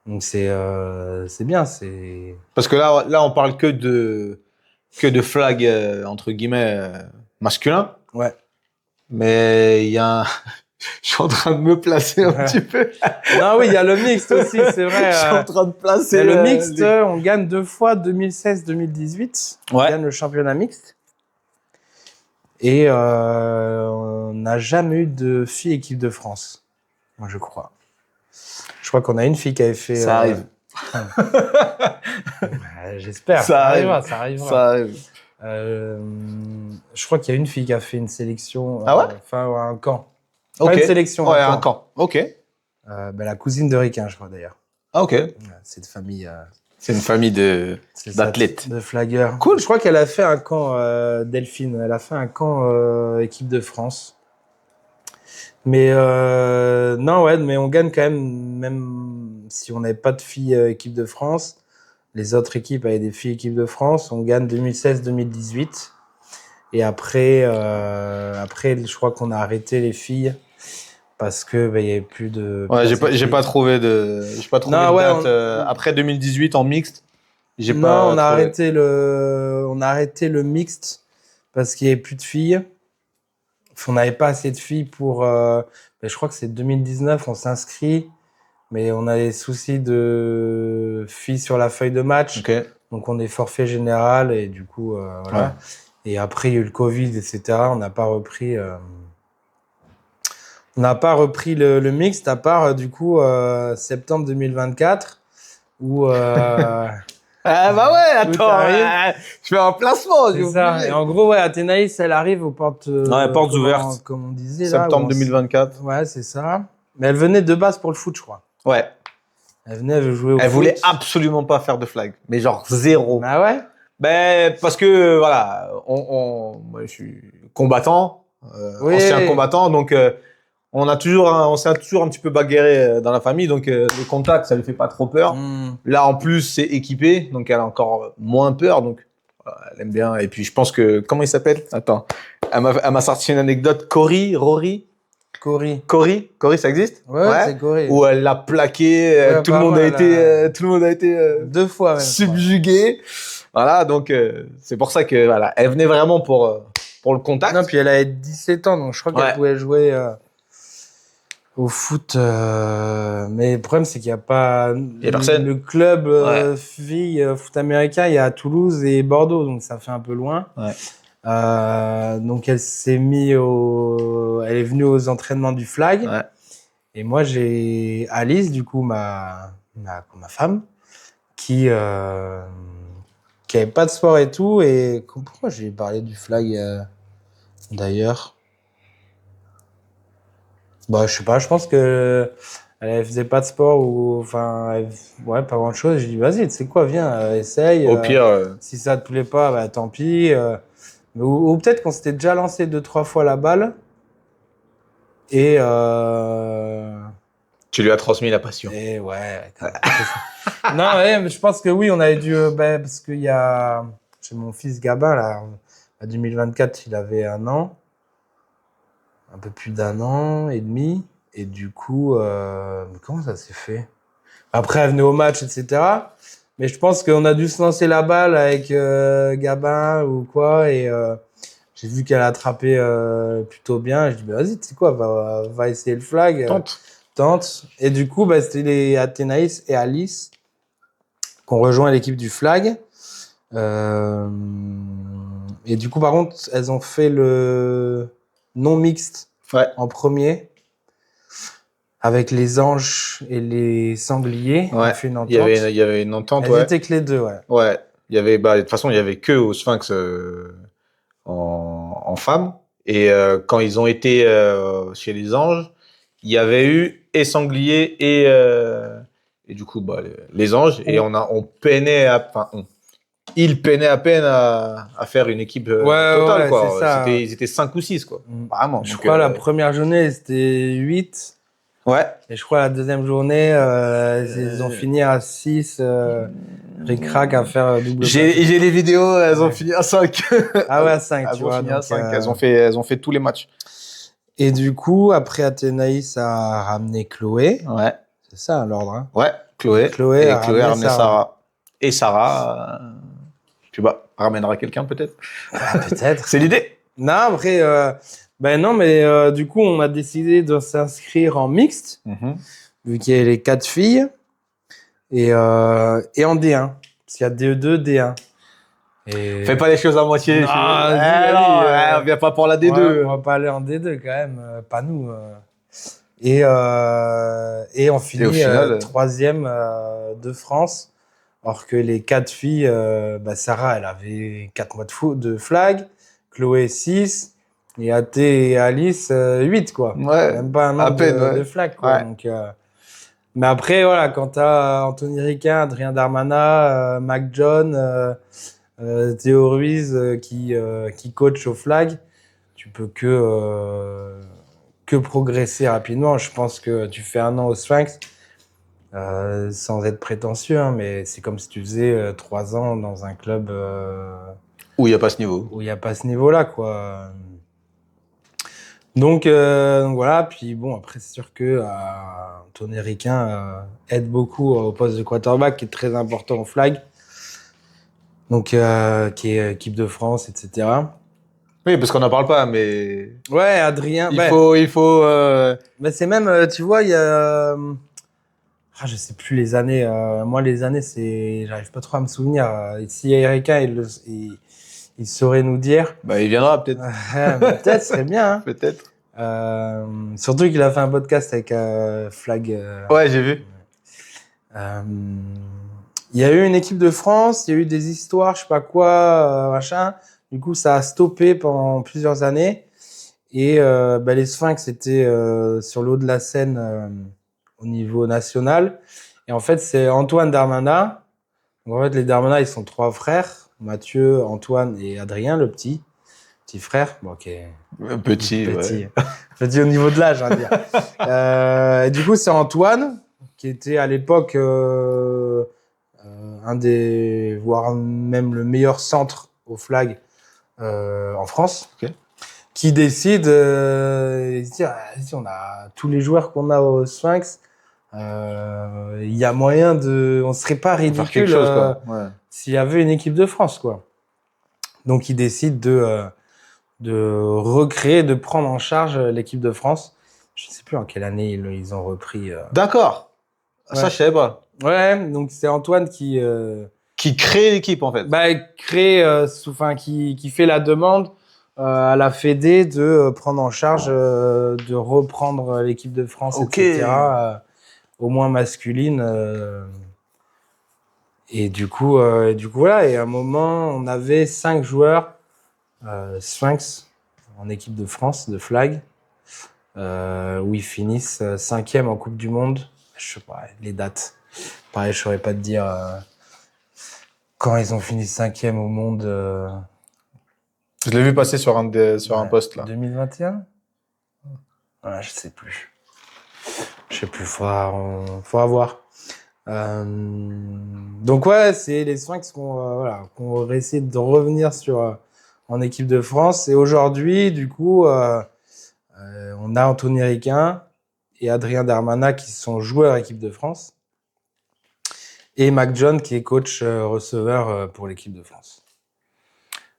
Donc c'est bien. Parce que là, on parle que de flag entre guillemets masculin. Ouais. Mais il y a je suis en train de me placer un petit peu. Non, oui, il y a le mixte aussi, c'est vrai. Je suis en train de placer. Le mixte, on gagne 2 fois, 2016-2018. On gagne le championnat mixte. Et on n'a jamais eu de fille équipe de France, moi je crois. Je crois qu'on a une fille qui avait fait... Ça arrive. J'espère, ça arrivera. Ça arrive. Je crois qu'il y a une fille qui a fait une sélection. Ah ouais? Enfin, un camp. Ok. Pas une sélection. Ouais, un camp. Ok. La cousine de Riquin, je crois d'ailleurs. Ah, ok. C'est une famille. C'est une famille d'athlètes. De flagueurs. Cool. Je crois qu'elle a fait un camp Delphine. Elle a fait un camp équipe de France. Mais non, ouais, mais on gagne quand même si on n'avait pas de filles équipe de France. Les autres équipes avaient des filles équipe de France. On gagne 2016-2018. Et après, je crois qu'on a arrêté les filles parce que il y avait plus de. Ouais, j'ai pas trouvé de date après 2018 en mixte. On a arrêté le mixte parce qu'il y avait plus de filles. On n'avait pas assez de filles pour. Je crois que c'est 2019, on s'inscrit, mais on a des soucis de filles sur la feuille de match. Okay. Donc on est forfait général et du coup voilà. Ouais. Et après il y a eu le Covid, etc. On n'a pas repris. On n'a pas repris le mixte à part du coup septembre 2024 où. Ah bah ouais, attends, je fais un placement. C'est ça. Et en gros, ouais, Athénaïs, elle arrive aux portes, portes ouvertes. Comme on disait. Septembre 2024. Ouais, c'est ça. Mais elle venait de base pour le foot, je crois. Ouais. Elle venait jouer au foot. Elle voulait absolument pas faire de flag, mais genre zéro. Ah ouais? Ben parce que voilà, moi je suis combattant, ancien combattant, donc on s'est toujours un petit peu bagarré dans la famille, donc le contact, ça lui fait pas trop peur. Là, en plus, c'est équipé, donc elle a encore moins peur, donc elle aime bien. Et puis, je pense que, comment il s'appelle? Attends, elle m'a sorti une anecdote. Cory, ça existe? Ouais, c'est Cory. Où elle l'a plaqué, tout le monde a été 2 fois même, subjugué. Voilà, donc c'est pour ça que voilà, elle venait vraiment pour le contact. Non, puis elle avait 17 ans, donc je crois qu'elle pouvait jouer au foot, mais le problème c'est qu'il n'y a pas le club filles foot américain, il y a à Toulouse et Bordeaux, donc ça fait un peu loin. Ouais. Donc elle est venue aux entraînements du flag. Ouais. Et moi j'ai Alice, du coup ma femme, qui avait pas de sport et tout. Et pourquoi j'ai parlé du flag d'ailleurs? Bah, je sais pas, je pense que elle faisait pas de sport ou pas grand chose. J'ai dit vas-y, tu sais quoi, viens, essaye. Au pire, si ça te plaît pas, bah tant pis. Ou peut-être qu'on s'était déjà lancé 2-3 fois la balle et tu lui as transmis la passion. Et ouais. Non, mais je pense que oui, on avait dû parce qu'il y a j'ai mon fils Gabin là, en 2024, il avait 1 an. Un peu plus d'1 an et demi. Et du coup, comment ça s'est fait? Après, elle venait au match, etc. Mais je pense qu'on a dû se lancer la balle avec Gabin ou quoi. Et j'ai vu qu'elle attrapait plutôt bien. Je dis, bah, vas-y, tu sais quoi, va essayer le flag. Tente. Et du coup, c'était les Athénaïs et Alice qui ont rejoint l'équipe du flag. Et du coup, par contre, elles ont fait le non mixte en premier avec les anges et les sangliers. On a fait une entente. Il y avait une entente. Elles étaient que les deux, ouais. Il y avait, de toute façon, il y avait que au Sphinx en femmes. Et quand ils ont été chez les anges, il y avait eu et sangliers et du coup les anges. Et on peinait ils peinaient à peine à faire une équipe totale, quoi. C'est ça. Ils étaient 5 ou 6, quoi. Vraiment. Je crois la première journée, c'était 8. Ouais. Et je crois la deuxième journée, ils ont fini à 6. Ric-rac à faire double. J'ai les vidéos, elles ont fini à 5. Ah ouais, à 5, tu vois. Fini à 5. Elles ont fait tous les matchs. Et du coup, après Athénaïs a ramené Chloé. Ouais. C'est ça l'ordre, hein? Ouais, Chloé a ramené Sarah. Et Sarah, tu ramèneras quelqu'un peut-être? Peut-être. C'est l'idée. Non, après, non, mais du coup, on a décidé de s'inscrire en mixte, vu qu'il y a les 4 filles, et en D1. Parce qu'il y a DE2, D1. Et... Fais pas les choses à moitié. On vient pas pour la D2. Ouais, on va pas aller en D2 quand même, pas nous. Et on finit au final, 3e de France. Alors que les 4 filles, Sarah, elle avait 4 mois de flag, Chloé 6, et Athé et Alice 8, quoi. ouais, Même pas un à an peine, ouais. de flag, quoi. Ouais. Donc, mais après, voilà, quand t'as Anthony Riquin, Adrien Darmanin, Mac John, Théo Ruiz qui coach au flag, tu peux que progresser rapidement. Je pense que tu fais un an au Sphinx, sans être prétentieux, hein, mais c'est comme si tu faisais 3 ans dans un club Où il n'y a pas ce niveau. où il n'y a pas ce niveau-là, quoi. Donc voilà, puis bon, après c'est sûr que Tony Riquin aide beaucoup au poste de quarterback, qui est très important au flag, donc qui est équipe de France, etc. Oui, parce qu'on n'en parle pas, mais Ouais, Adrien, il faut. mais c'est même, tu vois, il y a, je sais plus les années. Moi, les années, j'arrive pas trop à me souvenir. Si Erika, il saurait nous dire. Bah, il viendra peut-être. Peut-être, ce serait bien. Hein. Peut-être. Surtout qu'il a fait un podcast avec Flag. Ouais, j'ai vu. Il y a eu une équipe de France, il y a eu des histoires, je sais pas quoi, machin. Du coup, ça a stoppé pendant plusieurs années. Et les Sphinx étaient sur le haut de la scène au niveau national. Et en fait, c'est Antoine Darmanin. Donc, en fait, les Darmanin, ils sont 3 frères. Mathieu, Antoine et Adrien, le petit frère. Bon, ok. Petit, Petit. ouais. Petit au niveau de l'âge, hein, dire. Et du coup, c'est Antoine, qui était à l'époque un des, voire même le meilleur centre au flag en France. Ok. Qui décide, il se dit, vas-y, on a tous les joueurs qu'on a au Sphinx, il y a moyen on serait pas Faire quelque ridicule chose, quoi. Ouais. s'il y avait une équipe de France, quoi. Donc, il décide de recréer, de prendre en charge l'équipe de France. Je sais plus en quelle année ils ont repris. D'accord. Ça, Ouais. je savais pas. Ouais, donc c'est Antoine qui Crée l'équipe, en fait. crée, qui fait la demande à la Fédé de prendre en charge, de reprendre l'équipe de France, Ok. etc., au moins masculine. Et du coup, voilà. Et à un moment, on avait 5 joueurs Sphinx en équipe de France, de flag, où ils finissent 5e en Coupe du Monde. Je sais pas, les dates. Pareil, je saurais pas te dire quand ils ont fini 5e au monde. Je l'ai vu passer sur un post, là. 2021 ? Ouais, je sais plus. Faudra voir. Donc ouais, c'est les Sphinx qu'on va essayer de revenir en équipe de France. Et aujourd'hui, du coup, on a Anthony Riquin et Adrien Darmanin qui sont joueurs équipe de France. Et Mac John qui est coach receveur pour l'équipe de France.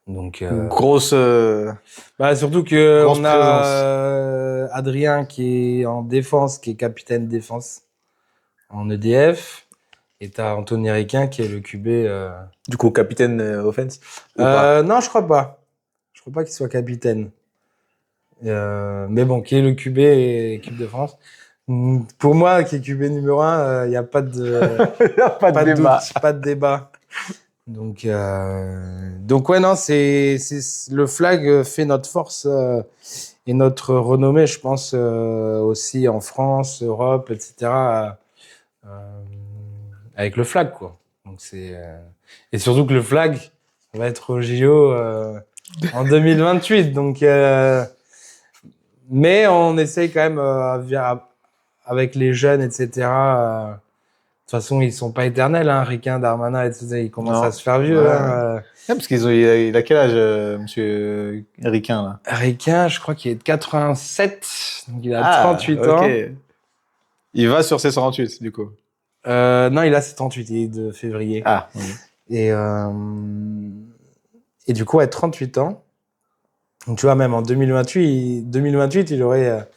Donc Grosse. surtout que Grosse on présence. a Adrien qui est en défense, qui est capitaine défense en EDF, et t'as Anthony Riquin qui est le QB. Du coup, capitaine offense ou pas? Non, je crois pas. Je crois pas qu'il soit capitaine. Mais bon, qui est le QB et équipe de France. Pour moi, qui est QB numéro 1, il n'y a pas de pas de débat. doute, pas de débat. Donc ouais, non, c'est le flag fait notre force et notre renommée, je pense, aussi en France, Europe, etc. Avec le flag, quoi. Donc et surtout que le flag va être au JO en 2028. Donc mais on essaye quand même avec les jeunes, etc. De toute façon, ils sont pas éternels, hein. Riquin, Darmanin, etc. Ils commencent Non. à se faire vieux. Ouais. Hein. Ouais, parce il a quel âge, monsieur Riquin, là? Riquin, je crois qu'il est de 87, donc il a 38 ans. Il va sur ses 48, du coup. Non, il a 78, il est de février. Ah, oui. Et du coup, à 38 ans, donc tu vois, même en 2028, il aurait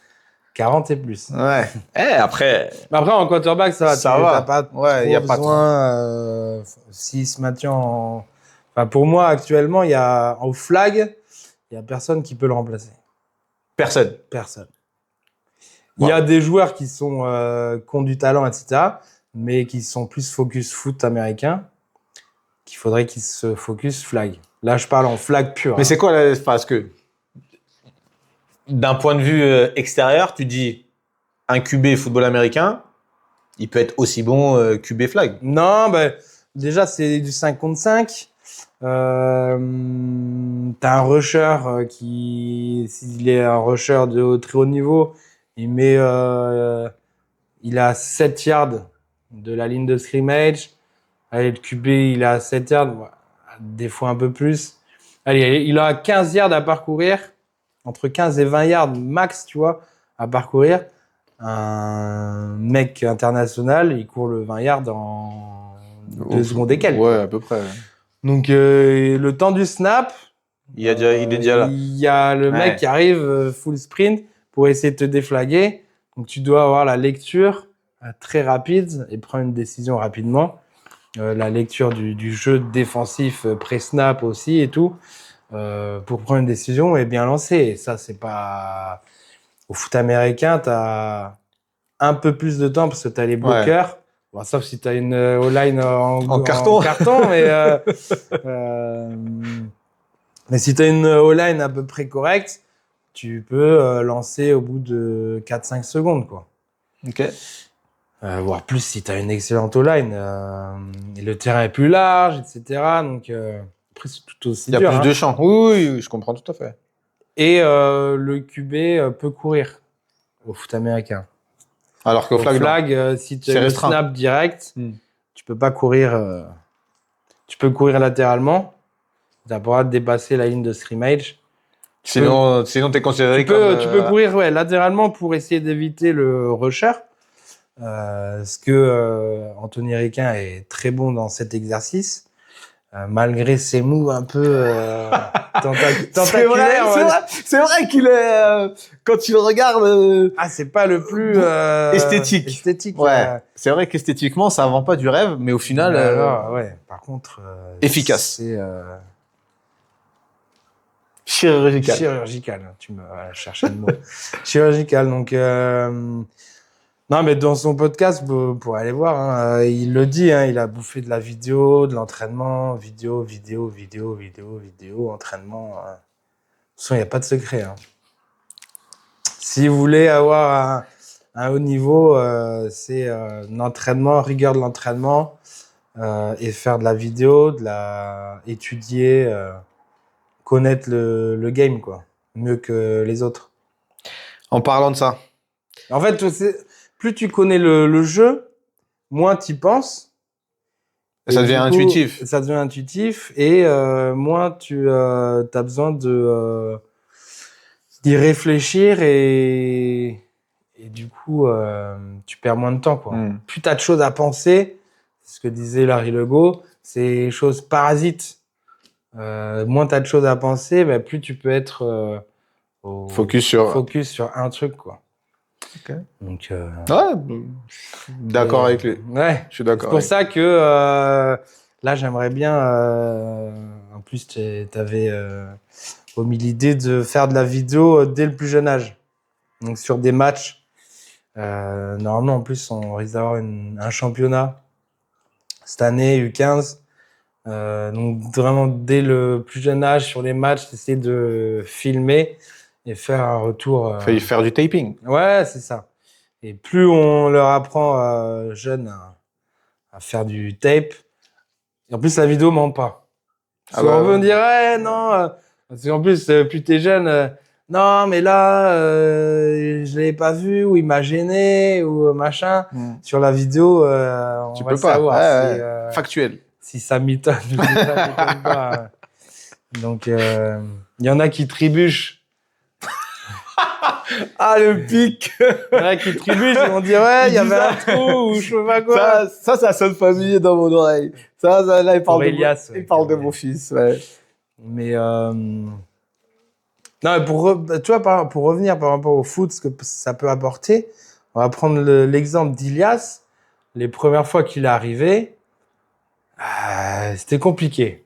40 et plus. Ouais. Après. Mais après, en quarterback, ça va. Ça va. T'as pas Ouais, trop y a pas besoin. S'il se maintient Enfin, pour moi, actuellement, au flag, il y a personne qui peut le remplacer. Personne. Personne. Il y a des joueurs qui qui ont du talent, etc., mais qui sont plus focus foot américain, qu'il faudrait qu'ils se focus flag. Là, je parle en flag pur. Mais c'est quoi parce que d'un point de vue extérieur, tu dis un QB football américain, il peut être aussi bon QB flag. Non, déjà, c'est du 5 contre 5. T'as un rusher s'il est un rusher de très haut niveau, il a 7 yards de la ligne de scrimmage. Allez, le QB, il a 7 yards, des fois un peu plus. Allez, il a 15 yards à parcourir, entre 15 et 20 yards max, tu vois, à parcourir. Un mec international, il court le 20 yards en 2 secondes et quelques. Ouais, à peu près. Donc, le temps du snap, il est déjà là. Il y a le mec qui arrive full sprint pour essayer de te déflaguer. Donc, tu dois avoir la lecture très rapide et prendre une décision rapidement. La lecture du jeu défensif pré-snap aussi et tout, pour prendre une décision et bien lancer. Et ça, c'est pas... Au foot américain, t'as un peu plus de temps parce que t'as les bloqueurs. Bon, sauf si t'as une O-line en carton. Mais si t'as une O-line à peu près correcte, tu peux lancer au bout de 4-5 secondes, quoi. Ok. Voire plus si tu as une excellente O-line. Et le terrain est plus large, etc. Donc, après, c'est tout aussi dur. Il y a plus de champs. Oui, je comprends tout à fait. Et le QB peut courir au foot américain. Alors qu'au flag, si tu as le snap direct, tu peux pas courir. Tu peux courir latéralement. Tu n'as pas le droit de dépasser la ligne de scrimmage. Sinon, tu es considéré tu peux courir latéralement pour essayer d'éviter le rusher. Parce que Anthony Requin est très bon dans cet exercice, malgré ses moves un peu tentaculaires. C'est vrai qu'il est quand tu le regardes. C'est pas le plus esthétique. Ouais. C'est vrai qu'esthétiquement, ça vend pas du rêve, mais au final, Par contre, efficace. C'est chirurgical. Chirurgical. Tu me cherches le mot. Chirurgical. Donc non, mais dans son podcast, pour aller voir, il le dit, il a bouffé de la vidéo, de l'entraînement, vidéo, entraînement. De toute façon, il n'y a pas de secret. Si vous voulez avoir un haut niveau, c'est l'entraînement, rigueur de l'entraînement, et faire de la vidéo, étudier, connaître le game, quoi, mieux que les autres. En parlant de ça. En fait, plus tu connais le jeu, moins tu y penses. Ça devient intuitif. Ça devient intuitif et moins tu as besoin d'y réfléchir et du coup, tu perds moins de temps, quoi. Plus tu as de choses à penser, c'est ce que disait Larry Legault, c'est choses parasites. Moins tu as de choses à penser, plus tu peux être focus sur un truc, quoi. Okay. Donc, d'accord avec lui. Ouais. Je suis d'accord. C'est pour ça que là, j'aimerais bien. En plus, tu avais omis l'idée de faire de la vidéo dès le plus jeune âge. Donc, sur des matchs. Normalement, en plus, on risque d'avoir un championnat cette année, U15. Donc, vraiment, dès le plus jeune âge, sur les matchs, essayer de filmer et faire un retour. Faire du taping. Ouais, c'est ça. Et plus on leur apprend jeunes à faire du tape, et en plus la vidéo ment pas. Parce qu'on veut me dire, non, parce qu'en plus, plus t'es jeune, non, mais là, je l'ai pas vu, ou il m'a gêné, ou machin. Sur la vidéo, tu on peux va pas savoir factuel. Si ça m'étonne ou si ça m'étonne pas. Donc, il y en a qui trébuchent. Le pic. Il y en a qui trébuchent, ils vont dire, ouais, il y avait un trou, ou je sais pas quoi. Ça sonne familier dans mon oreille. Ça là, il parle de mon fils, ouais. Mais, non, tu vois, pour revenir par rapport au foot, ce que ça peut apporter, on va prendre l'exemple d'Ilias. Les premières fois qu'il est arrivé, c'était compliqué.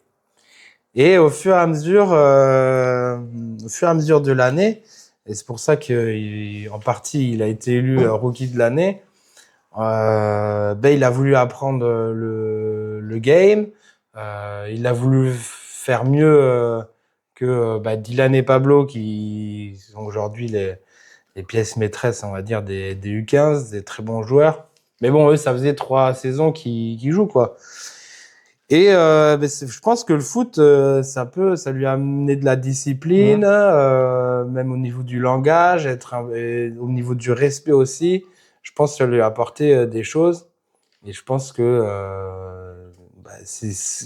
Et au fur et à mesure de l'année, Et c'est pour ça qu'en partie, il a été élu rookie de l'année. Il a voulu apprendre le game. Il a voulu faire mieux que Dylan et Pablo, qui sont aujourd'hui les pièces maîtresses, on va dire, des U15, des très bons joueurs. Mais bon, eux, ça faisait 3 saisons qu'ils jouent, quoi. Et je pense que le foot, ça lui a amené de la discipline, même au niveau du langage, et au niveau du respect aussi. Je pense que ça lui a apporté des choses. Et je pense que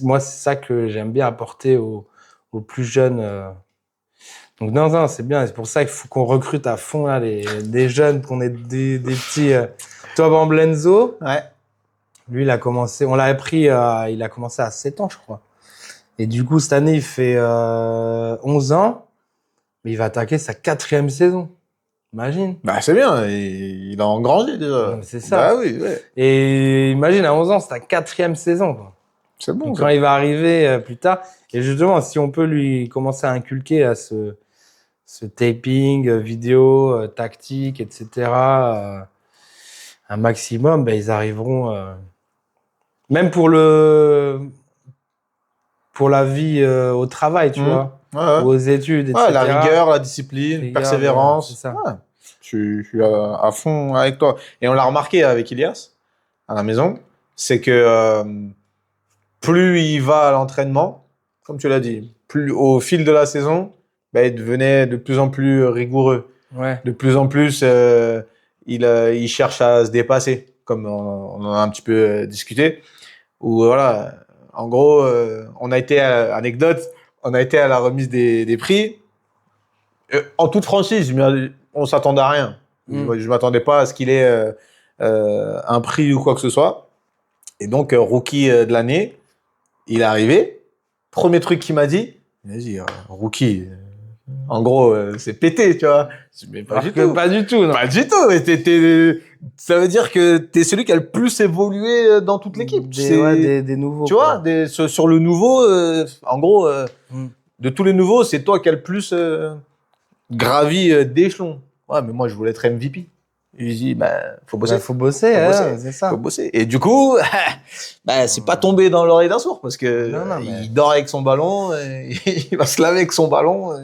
moi, c'est ça que j'aime bien apporter aux plus jeunes. Donc non, c'est bien. C'est pour ça qu'il faut qu'on recrute à fond là, des jeunes, qu'on ait des petits. Toi, Blenzo. Ouais. Lui, on l'avait pris, il a commencé à 7 ans, je crois. Et du coup, cette année, il fait 11 ans, mais il va attaquer sa 4e saison. Imagine. Bah, c'est bien, il a engrandi déjà. C'est ça. Bah oui, ouais. Et imagine, à 11 ans, c'est ta 4e saison, quoi. C'est bon. Donc, quand il va arriver plus tard, et justement, si on peut lui commencer à inculquer à ce taping, vidéo, tactique, etc., un maximum, ils arriveront... Même pour la vie au travail, tu vois, Ouais. ou aux études, etc. Ouais, la rigueur, la discipline, persévérance. C'est ça. Ouais. Je suis à fond avec toi. Et on l'a remarqué avec Ilias, à la maison, c'est que plus il va à l'entraînement, comme tu l'as dit, plus au fil de la saison, il devenait de plus en plus rigoureux. Ouais. De plus en plus, il cherche à se dépasser, comme on en a un petit peu discuté. Ou voilà, en gros, on a été on a été à la remise des prix. En toute franchise, on s'attendait à rien. Je m'attendais pas à ce qu'il ait un prix ou quoi que ce soit. Et donc, rookie de l'année, il est arrivé. Premier truc qu'il m'a dit, vas-y, rookie. En gros, c'est pété, tu vois. Mais pas du tout. Pas du tout, non. Pas du tout. Ça veut dire que t'es celui qui a le plus évolué dans toute l'équipe. Des nouveaux. Tu vois, sur le nouveau, en gros, de tous les nouveaux, c'est toi qui as le plus gravi d'échelon. Ouais, mais moi, je voulais être MVP. Et je dis, faut bosser. Faut bosser, c'est ça. Faut bosser. Et du coup, c'est pas tombé dans l'oreille d'un sourd parce que il dort avec son ballon, il va se laver avec son ballon.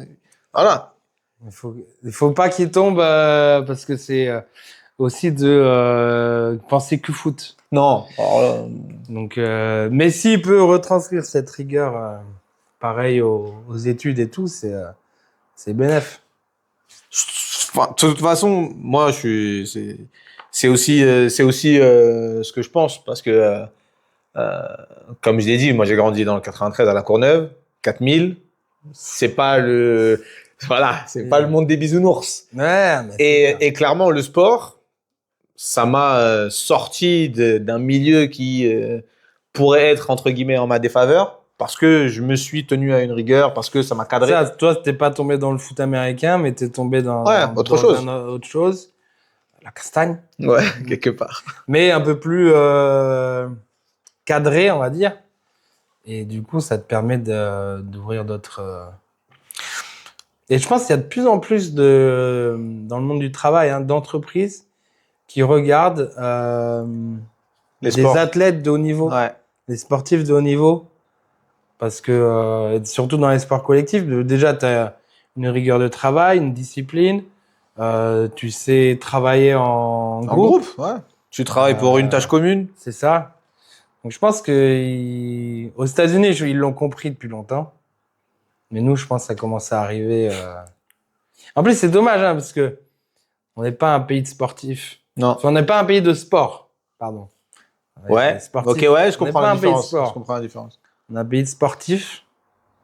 Voilà. Il faut pas qu'il tombe parce que c'est aussi de penser que foot. Non. Donc, mais s'il peut retranscrire cette rigueur, pareil aux études et tout, c'est bénef. Enfin, de toute façon, moi, c'est aussi ce que je pense parce que, comme je l'ai dit, moi, j'ai grandi dans le 93 à La Courneuve, 4000. C'est pas pas le monde des bisounours. Ouais, et clairement, le sport, ça m'a sorti d'un milieu qui pourrait être, entre guillemets, en ma défaveur. Parce que je me suis tenu à une rigueur, parce que ça m'a cadré. Ça, toi, t'es pas tombé dans le foot américain, mais t'es tombé dans autre chose. La castagne. Ouais, quelque part. Mais un peu plus cadré, on va dire. Et du coup, ça te permet d'ouvrir d'autres... Et je pense qu'il y a de plus en plus dans le monde du travail, d'entreprises qui regardent des athlètes de haut niveau, des sportifs de haut niveau. Parce que, surtout dans les sports collectifs, déjà, tu as une rigueur de travail, une discipline. Tu sais travailler en groupe. Ouais. Tu travailles pour une tâche commune. C'est ça. Donc, je pense que aux États-Unis, ils l'ont compris depuis longtemps. Mais nous, je pense que ça commence à arriver. En plus, c'est dommage, parce que on n'est pas un pays de sportifs. Non. Enfin, on n'est pas un pays de sport. Pardon. Ouais. Ok, ouais, je comprends la différence. Je comprends la différence. On a un pays de sportifs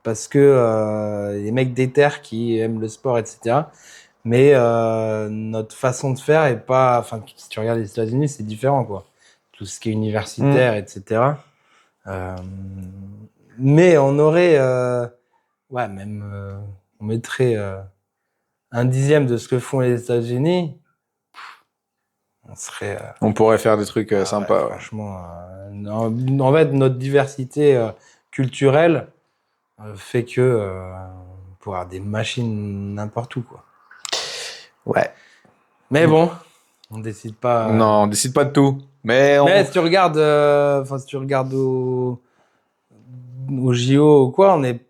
parce que les mecs déterrent qui aiment le sport, etc. Mais notre façon de faire est pas... Enfin, si tu regardes les États-Unis, c'est différent, quoi. Tout ce qui est universitaire, etc. Mais on aurait... on mettrait 1/10 de ce que font les États-Unis. On pourrait faire des trucs sympas. Ouais, franchement, en fait, notre diversité culturelle fait que on pourrait avoir des machines n'importe où, quoi. Ouais. Mais bon, on décide pas. Non, on décide pas de tout. Mais si tu regardes, au JO ou quoi, on est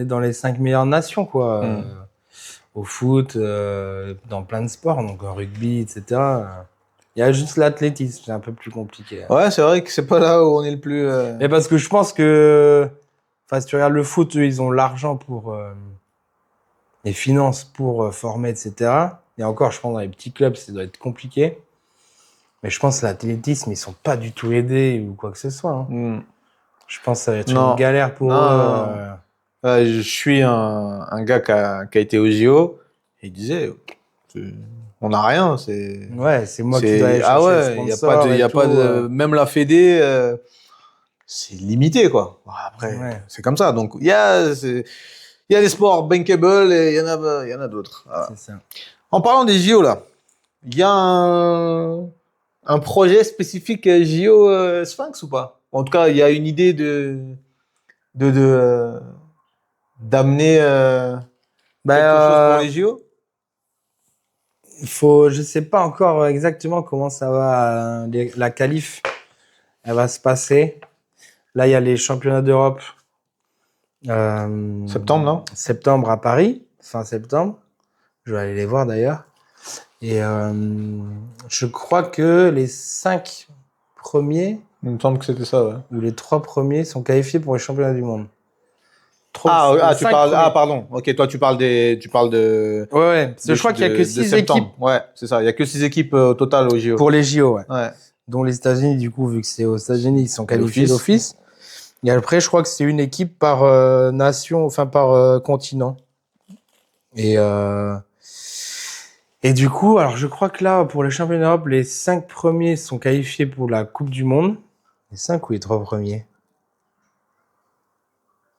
dans les 5 meilleures nations, quoi. Au foot, dans plein de sports, donc en rugby, etc. Il y a juste l'athlétisme, c'est un peu plus compliqué. Ouais, c'est vrai que c'est pas là où on est le plus. Mais parce que je pense que, si tu regardes le foot, eux, ils ont l'argent pour les finances pour former, etc. Et encore, je pense dans les petits clubs, ça doit être compliqué. Mais je pense que l'athlétisme, ils sont pas du tout aidés ou quoi que ce soit. Hein. Je pense que ça va être une galère pour eux. Je suis un gars qui a été au JO et il disait on n'a rien. Ouais, c'est moi qui dois aller chercher le sponsor. Il y a pas de. Même la Fédé, c'est limité, quoi. Après, c'est comme ça. Donc, il y a des sports bankable et il y en a d'autres. Voilà. C'est ça. En parlant des JO, là, il y a un projet spécifique JO Sphinx ou pas? En tout cas, il y a une idée d'amener quelque chose pour les JO? Je sais pas encore exactement comment ça va, la qualif, elle va se passer. Là, il y a les championnats d'Europe. Septembre, non? Septembre à Paris, fin septembre. Je vais aller les voir d'ailleurs. Et je crois que les 5 premiers, Il me semble que c'était ça, ouais. ou les 3 premiers sont qualifiés pour les championnats du monde. Tu parles. Ah, pardon. Ok, toi, tu parles de. Ouais. Parce que je crois qu'il y a que 6 équipes. Ouais, c'est ça. Il y a que 6 équipes au total au JO. Pour les JO, ouais. Ouais. Dont les États-Unis, du coup, vu que c'est aux États-Unis, ils sont qualifiés d'office. Et après, je crois que c'est une équipe par nation, enfin par continent. Et du coup, alors je crois que là, pour les championnats d'Europe, les 5 premiers sont qualifiés pour la Coupe du Monde. Les 5 ou les 3 premiers?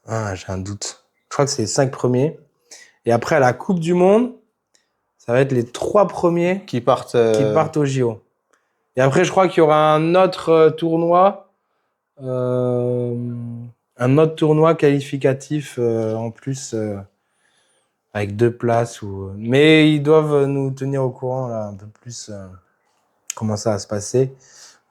Ah, j'ai un doute. Je crois que c'est les 5 premiers. Et après, à la Coupe du Monde, ça va être les 3 premiers qui partent au JO. Et après, je crois qu'il y aura un autre tournoi qualificatif en plus avec 2 places. Mais ils doivent nous tenir au courant là, un peu plus comment ça va se passer.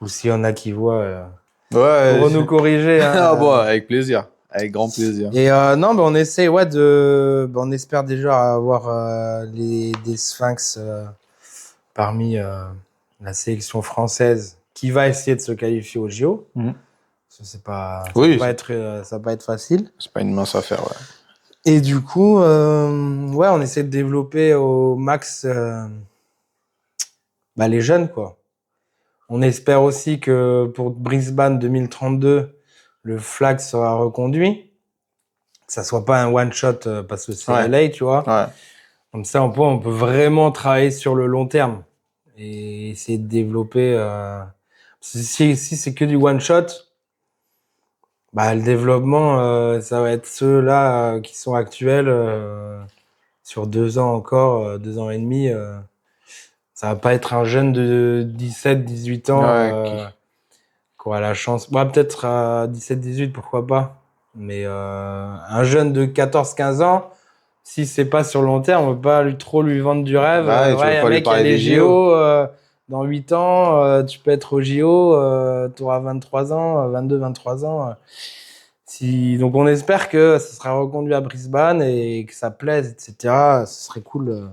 Ou s'il y en a qui voient pour nous corriger. Hein, ah bon, avec plaisir. Avec grand plaisir. Et non, on essaie on espère déjà avoir des Sphinx parmi la sélection française qui va essayer de se qualifier au JO. Ça va pas être facile. C'est pas une mince affaire, ouais. Et du coup, on essaie de développer au max les jeunes, quoi. On espère aussi que pour Brisbane 2032, le flag sera reconduit. Que ça soit pas un one-shot parce que c'est LA, tu vois. Ouais. Comme ça, on peut vraiment travailler sur le long terme et essayer de développer. Si c'est que du one-shot, le développement, ça va être ceux-là qui sont actuels sur 2 ans encore, 2 ans et demi. Ça va pas être un jeune de 17, 18 ans qui aura la chance. Peut-être à 17, 18, pourquoi pas. Mais un jeune de 14, 15 ans, si c'est pas sur le long terme, on peut pas trop lui vendre du rêve. Un mec qui a les JO dans 8 ans, tu peux être au JO, tu auras 23 ans, 22, 23 ans. Donc on espère que ça sera reconduit à Brisbane et que ça plaise, etc. Ce serait cool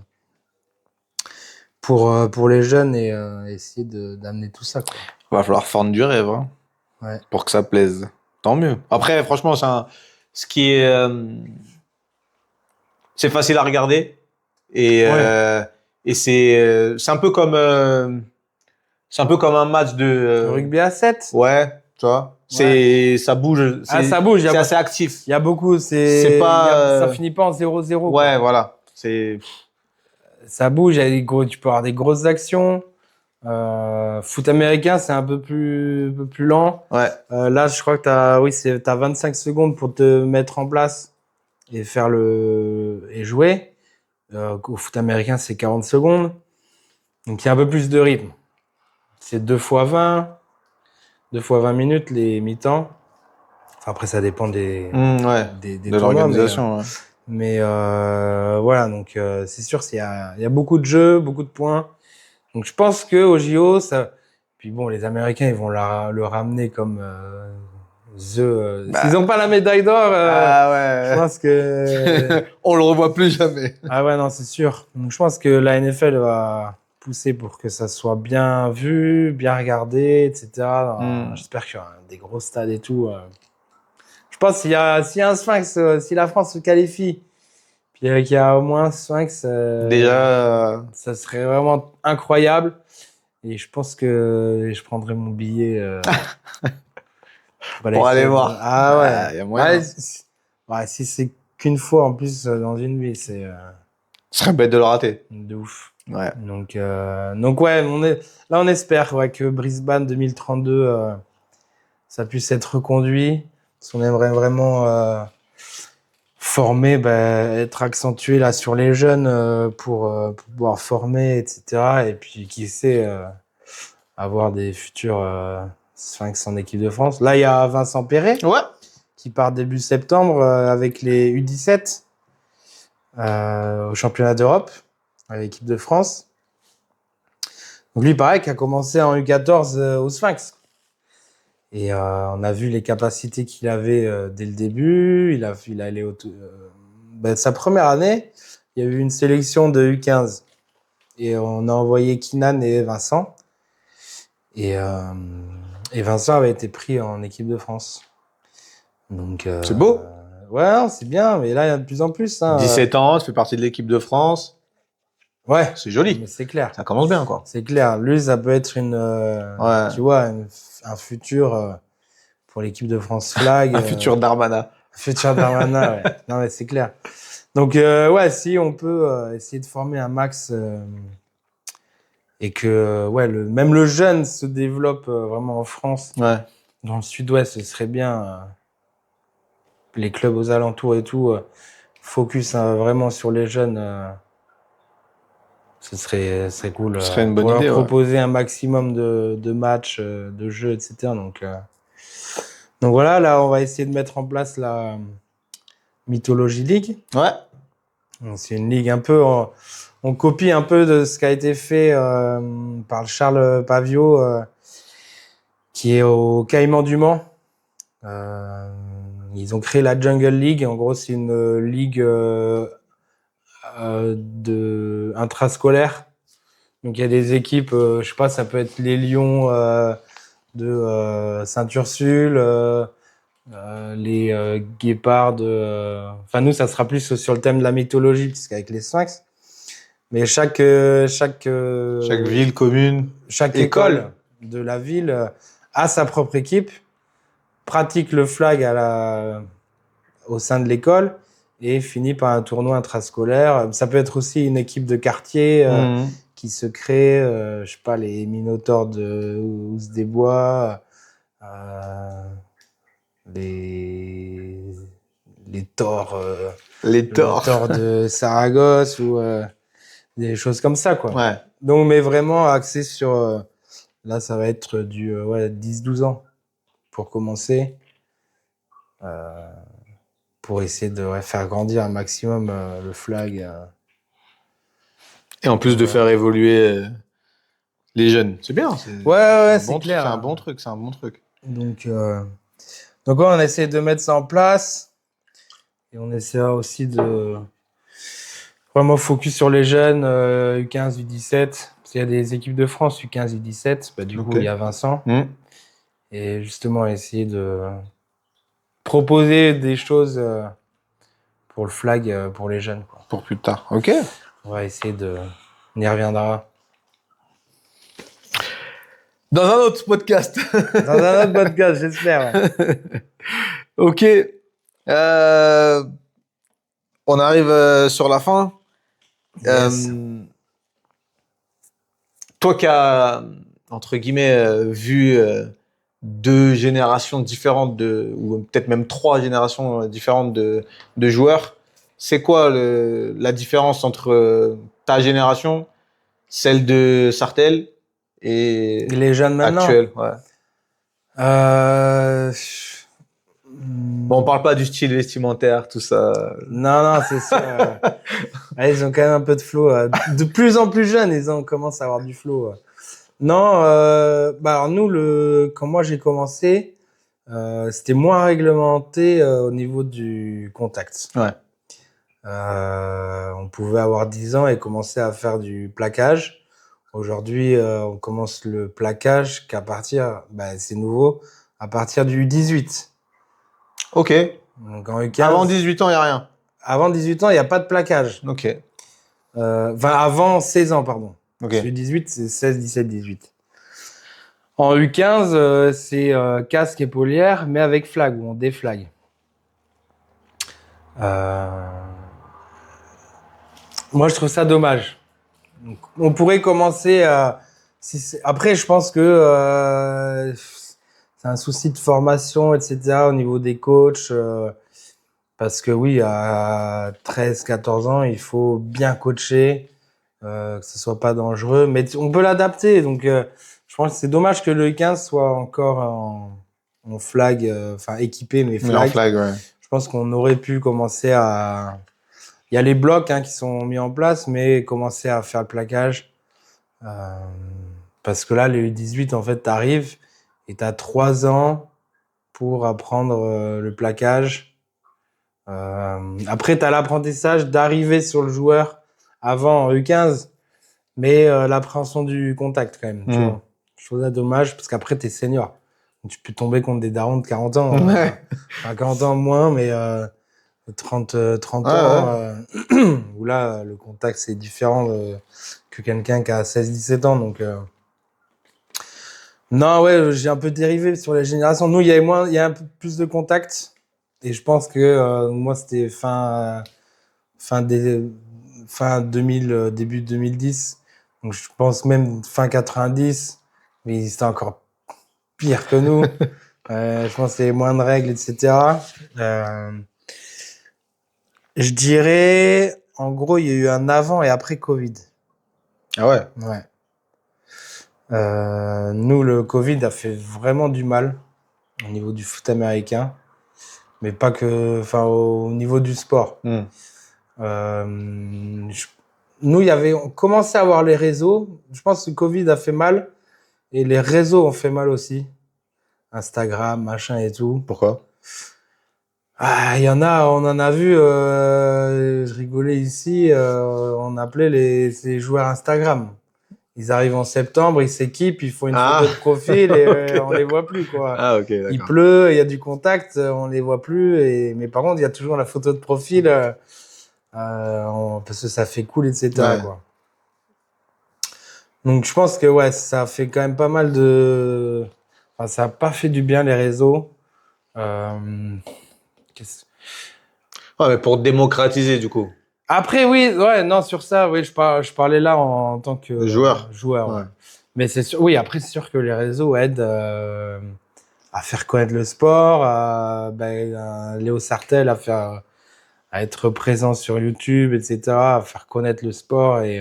pour les jeunes et essayer d'amener tout ça, quoi. Il va falloir fendre du rêve pour que ça plaise. Tant mieux. Après, franchement, ce qui est... c'est facile à regarder et c'est un peu comme un match de rugby à 7. Ouais, tu vois. Ça bouge. Ça bouge. C'est assez actif. Il y a beaucoup. Ça finit pas en 0-0. Ouais, quoi. Voilà. Ça bouge. Tu peux avoir des grosses actions. Foot américain, c'est un peu plus lent. Ouais. Là, je crois que t'as 25 secondes pour te mettre en place et et jouer. Au foot américain, c'est 40 secondes. Donc, il y a un peu plus de rythme. C'est 2 fois 20 minutes, les mi-temps. Enfin, après, ça dépend de l'organisation. Mais voilà, donc c'est sûr, il y a beaucoup de jeux, beaucoup de points. Donc je pense que au JO, ça. Puis bon, les Américains, ils vont le ramener comme s'ils Bah, n'ont pas la médaille d'or, ah je ouais. pense que. On le revoit plus jamais. Ah ouais, non, c'est sûr. Donc je pense que la NFL va pousser pour que ça soit bien vu, bien regardé, etc. Hmm. J'espère qu'il y aura des gros stades et tout. Je pense s'il y a un Sphinx, si la France se qualifie, puis qu'il y a au moins un Sphinx, Déjà, ça serait vraiment incroyable. Et je pense que je prendrai mon billet pour aller pour aller essayer voir. Ah ouais. Il y a Ouais, moyen. ouais, si c'est qu'une fois en plus dans une vie, c'est Ce serait bête de le rater. de ouf. Ouais. Donc ouais, là on espère ouais, que Brisbane 2032 ça puisse être reconduit. Parce qu'on aimerait vraiment former, être accentué là sur les jeunes pour pouvoir former, etc. Et puis qui sait avoir des futurs Sphinx en équipe de France. Là il y a Vincent Perret Ouais. qui part début septembre avec les U17 au championnat d'Europe avec l'équipe de France. Donc lui, pareil, qui a commencé en U14 au Sphinx. Et on a vu les capacités qu'il avait dès le début. Il allait sa première année, il y a eu une sélection de U15. Et on a envoyé Kinan et Vincent. Et Vincent avait été pris en équipe de France. Donc, C'est beau. ouais, non, c'est bien. Mais là, il y a de plus en plus. Hein, 17 ans, tu fais partie de l'équipe de France. ouais, C'est joli. mais c'est clair. Ça commence bien, quoi. C'est clair. Lui, ça peut être Ouais. tu vois, un futur pour l'équipe de France Flag. Un futur Darmanin. Un futur Darmanin, ouais. Non, mais c'est clair. Donc, ouais, si on peut essayer de former un max et que, ouais, même le jeune se développe vraiment en France, Ouais. dans le sud-ouest, ce serait bien. Les clubs aux alentours et tout, focus vraiment sur les jeunes. Ce serait cool Ce serait une bonne pour leur idée, ouais. proposer un maximum de matchs, de jeux, etc. Donc voilà, là, on va essayer de mettre en place la Mythologie League. Ouais. Donc, c'est une ligue un peu, on copie un peu de ce qui a été fait par le Charles Pavio, qui est au Caïman du Mans. Ils ont créé la Jungle League. En gros, c'est une ligue intrascolaire. Donc il y a des équipes, je sais pas, ça peut être les Lions de Sainte-Ursule, les Guépards de. Enfin nous, ça sera plus sur le thème de la mythologie, puisqu'avec les Sphinx. Mais chaque Ville, commune, chaque école. école de la ville a sa propre équipe, pratique le flag au sein de l'école et finit par un tournoi intrascolaire. Ça peut être aussi une équipe de quartier Mhm. qui se crée, je sais pas, les Minotaures de Housse des Bois, les Thors, Les le torts. Thor de Saragosse ou des choses comme ça, quoi. Ouais. Donc, mais vraiment axé sur, là, ça va être du 10-12 ans pour commencer, pour essayer de faire grandir un maximum le flag. Et en plus de faire évoluer les jeunes. C'est bien. Ouais, un c'est bon clair. C'est un bon truc. C'est un bon truc. Donc ouais, on essaie de mettre ça en place et on essaiera aussi de vraiment focus sur les jeunes U15, U17. Parce qu'il y a des équipes de France U15, U17. Bah, du coup, il y a Vincent. Mhm. Et justement, essayer de proposer des choses pour le flag pour les jeunes, quoi. Pour plus tard. Ok. On va essayer de... On y reviendra. Dans un autre podcast. Dans un autre podcast, j'espère. Ouais. Ok. On arrive sur la fin. Yes. Toi qui as, entre guillemets, vu deux générations différentes ou peut-être même trois générations différentes de joueurs, c'est quoi la différence entre ta génération, celle de Sartell et Les jeunes maintenant. actuelle? Ouais. Euh, Bon, on parle pas du style vestimentaire, tout ça. Non, c'est sûr. Ils ont quand même un peu de flow. De plus en plus jeunes, commencent à avoir du flow. Non, alors nous, quand moi j'ai commencé, c'était moins réglementé au niveau du contact. Ouais. On pouvait avoir 10 ans et commencer à faire du plaquage. Aujourd'hui, on commence le plaquage qu'à partir, c'est nouveau, à partir du 18. Ok. Donc en U15, Avant 18 ans, il n'y a rien. Avant 18 ans, il n'y a pas de plaquage. Ok. Avant 16 ans, pardon. Ok. Parce que 18, c'est 16, 17, 18. En U15, c'est casque et épaulière, mais avec flag, où on déflague. Moi, je trouve ça dommage. Donc, on pourrait commencer à... Après, je pense que c'est un souci de formation, etc., au niveau des coachs. Parce que oui, à 13, 14 ans, il faut bien coacher, que ce soit pas dangereux. Mais on peut l'adapter. Donc, je pense que c'est dommage que le 15 soit encore en flag, équipé, mais Mais en flag. flag, ouais. Je pense qu'on aurait pu commencer à... Il y a les blocs qui sont mis en place, mais commencer à faire le plaquage. Parce que là, les U18, en fait, t'arrives et t'as 3 ans pour apprendre le plaquage. Après, t'as l'apprentissage d'arriver sur le joueur avant en U15, mais l'appréhension du contact quand même. Tu vois. Je trouve ça dommage parce qu'après, t'es senior. Tu peux tomber contre des darons de 40 ans. Ouais. Enfin, 40 ans moins, mais 30 ans, où là, le contact, c'est différent que quelqu'un qui a 16-17 ans. Donc, non, ouais, j'ai un peu dérivé sur les générations. Nous, il y a un peu plus de contact. Et je pense que moi, c'était fin 2000, début 2010. Donc, je pense même fin 90. Mais c'était encore pire que nous. Je pense qu'il y avait moins de règles, etc. Je dirais, en gros, il y a eu un avant et après Covid. Ah ouais. Ouais. Nous, le Covid a fait vraiment du mal au niveau du foot américain, mais pas que, au niveau du sport. Nous, on commençait à avoir les réseaux. Je pense que le Covid a fait mal et les réseaux ont fait mal aussi. Instagram, machin et tout. Pourquoi? Il y en a, on en a vu, je rigolais ici, on appelait ces joueurs Instagram. Ils arrivent en septembre, ils s'équipent, ils font une photo de profil et Ok, on les voit plus, quoi. Ah, ok, Il d'accord. pleut, il y a du contact, on les voit plus. Mais par contre, il y a toujours la photo de profil parce que ça fait cool, etc. Ouais. Quoi. Donc, je pense que ouais, ça fait quand même pas mal de... Enfin, ça a pas fait du bien, les réseaux. Ouais, mais pour démocratiser, du coup. Après, oui, ouais, non, sur ça, oui, je parlais là en tant que Joueur. joueur. Ouais. Ouais. Mais c'est sûr, oui, après, c'est sûr que les réseaux aident à faire connaître le sport, Léo Sartel à être présent sur YouTube, etc., à faire connaître le sport et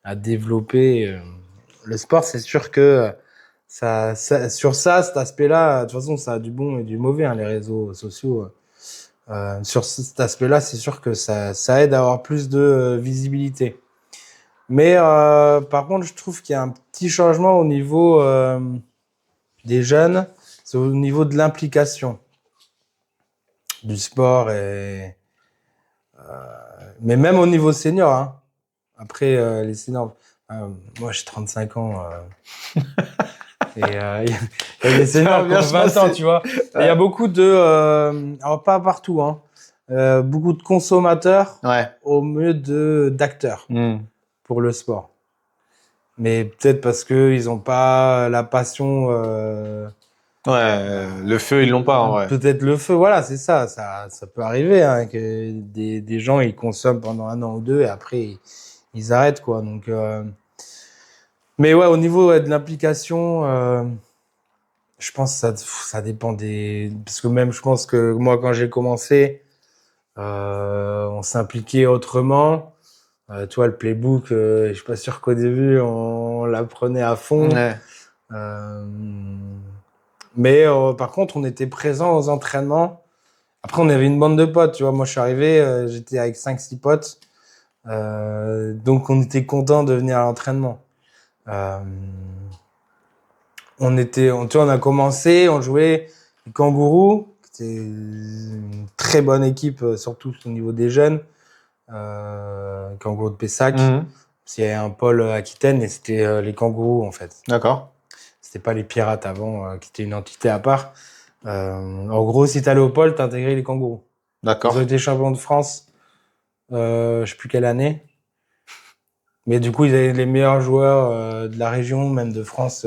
à développer le sport. C'est sûr que sur ça, cet aspect-là, de toute façon, ça a du bon et du mauvais, les réseaux sociaux. Sur cet aspect-là, c'est sûr que ça aide à avoir plus de visibilité. Mais par contre, je trouve qu'il y a un petit changement au niveau des jeunes, c'est au niveau de l'implication du sport mais même au niveau senior. Hein. Après, les seniors, moi j'ai 35 ans et il y a des seniors qui ont 20 ans, tu vois. Il y a beaucoup alors pas partout, beaucoup de consommateurs au mieux d'acteurs pour le sport. Mais peut-être parce que ils ont pas la passion. Le feu, ils l'ont pas, en vrai. Peut-être le feu, voilà, c'est ça. Ça peut arriver que des gens ils consomment pendant 1 an ou 2 et après ils arrêtent quoi. Donc, mais ouais, au niveau de l'implication, je pense que ça dépend parce que même je pense que moi quand j'ai commencé, on s'impliquait autrement. Tu vois, le playbook, je suis pas sûr qu'au début on l'apprenait à fond. Ouais. Mais par contre, on était présents aux entraînements. Après, on avait une bande de potes, tu vois. Moi, je suis arrivé, j'étais avec 5-6 potes. Donc, on était contents de venir à l'entraînement. Euh, tu vois, on a commencé, on jouait les Kangourous. C'était une très bonne équipe, surtout au niveau des jeunes. Kangourous de Pessac. Parce qu'il y avait un pôle Aquitaine et c'était les Kangourous, en fait. D'accord. C'était pas les Pirates avant, qui étaient une entité à part. En gros, si t'allais au pôle, t'intégrais les Kangourous. D'accord. Ils ont été champions de France, je sais plus quelle année. Mais du coup, ils avaient les meilleurs joueurs de la région, même de France,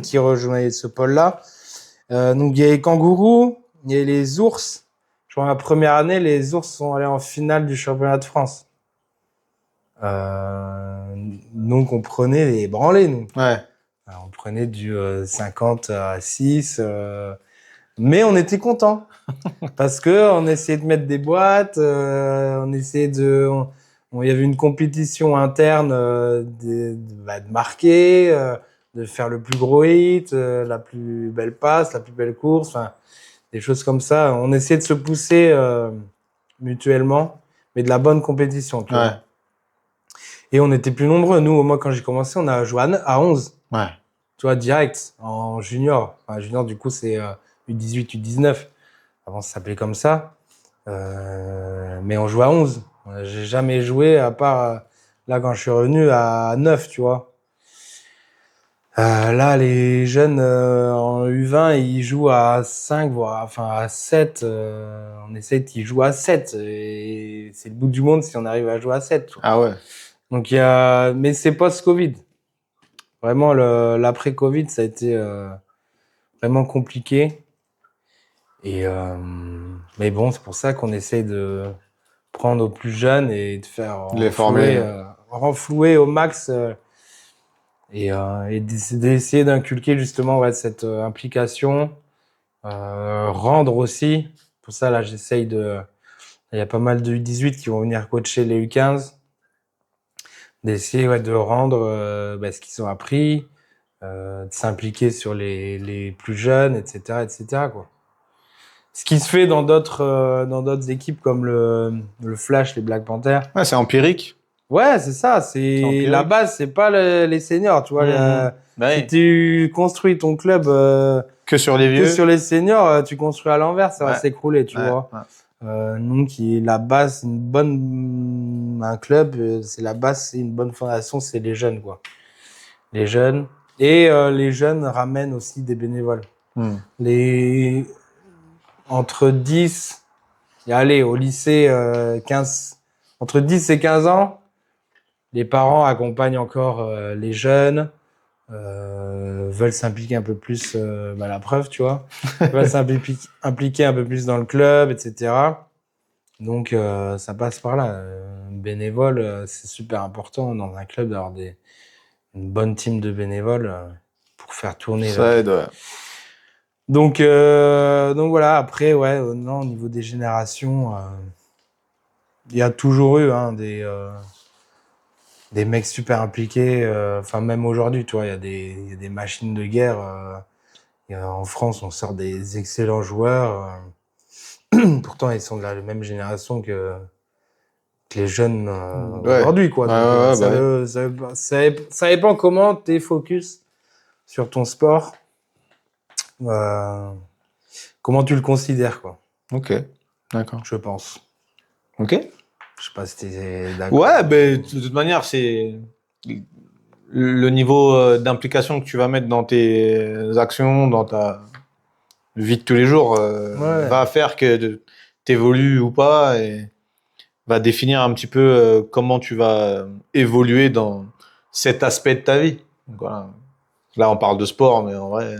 qui rejoignaient ce pôle-là. Donc, il y a les Kangourous, il y a les Ours. Je crois la première année, les Ours sont allés en finale du championnat de France. Donc, on prenait les branlés, nous. Ouais. Alors, on prenait du 50 à 6. Mais on était contents. Parce que on essayait de mettre des boîtes, on essayait il y avait une compétition interne de marquer, de faire le plus gros hit, la plus belle passe, la plus belle course, enfin des choses comme ça. On essayait de se pousser mutuellement, mais de la bonne compétition, tu vois. Et on était plus nombreux. Nous, moi, quand j'ai commencé, on a joué à 11. Ouais. Tu vois, direct, en junior. Enfin, junior, du coup, c'est U18, U19. Avant, ça s'appelait comme ça. Mais on joue à 11. J'ai jamais joué à part là quand je suis revenu à 9, tu vois. Là, les jeunes en U20, ils jouent à 5, voire enfin à 7. On essaie qu'ils jouent à 7. Et c'est le bout du monde si on arrive à jouer à 7. Ah ouais. Donc, mais c'est post-Covid. Vraiment, l'après-Covid, ça a été vraiment compliqué. Mais bon, c'est pour ça qu'on essaie de prendre aux plus jeunes et de faire Les former. renflouer au max et d'essayer d'inculquer justement cette implication, rendre aussi. Pour ça, là, il y a pas mal de U18 qui vont venir coacher les U15, d'essayer de rendre ce qu'ils ont appris, de s'impliquer sur les plus jeunes, etc., etc., quoi. Ce qui se fait dans d'autres équipes comme le Flash, les Black Panthers. Ouais, c'est empirique. Ouais, c'est ça. C'est la base, c'est pas les seniors, tu vois. Si tu construis ton club que sur les vieux, que sur les seniors, tu construis à l'envers, ça va s'écrouler, tu vois. Donc, la base, un club, c'est la base, c'est une bonne fondation, c'est les jeunes, quoi. Les jeunes. Et les jeunes ramènent aussi des bénévoles. Entre 10 et allez, au lycée, 15, entre 10 et 15 ans, les parents accompagnent encore les jeunes, veulent s'impliquer un peu plus, la preuve, tu vois, veulent s'impliquer un peu plus dans le club, etc. Donc, ça passe par là. Bénévole, c'est super important dans un club d'avoir une bonne team de bénévoles pour faire tourner. Ça aide, ouais. Donc voilà, après, non, au niveau des générations, il y a toujours eu des mecs super impliqués. Enfin, même aujourd'hui, tu vois, il y a des machines de guerre. En France, on sort des excellents joueurs. Pourtant, ils sont de la même génération que les jeunes aujourd'hui, quoi. Donc, ça dépend comment tu es focus sur ton sport. Comment tu le considères, quoi. Ok, d'accord. Je pense. Ok. Je sais pas si t'es d'accord. Ouais, ben, de toute manière, c'est le niveau d'implication que tu vas mettre dans tes actions, dans ta vie de tous les jours, va faire que t'évolues ou pas et va définir un petit peu comment tu vas évoluer dans cet aspect de ta vie. Donc, voilà. Là, on parle de sport, mais en vrai,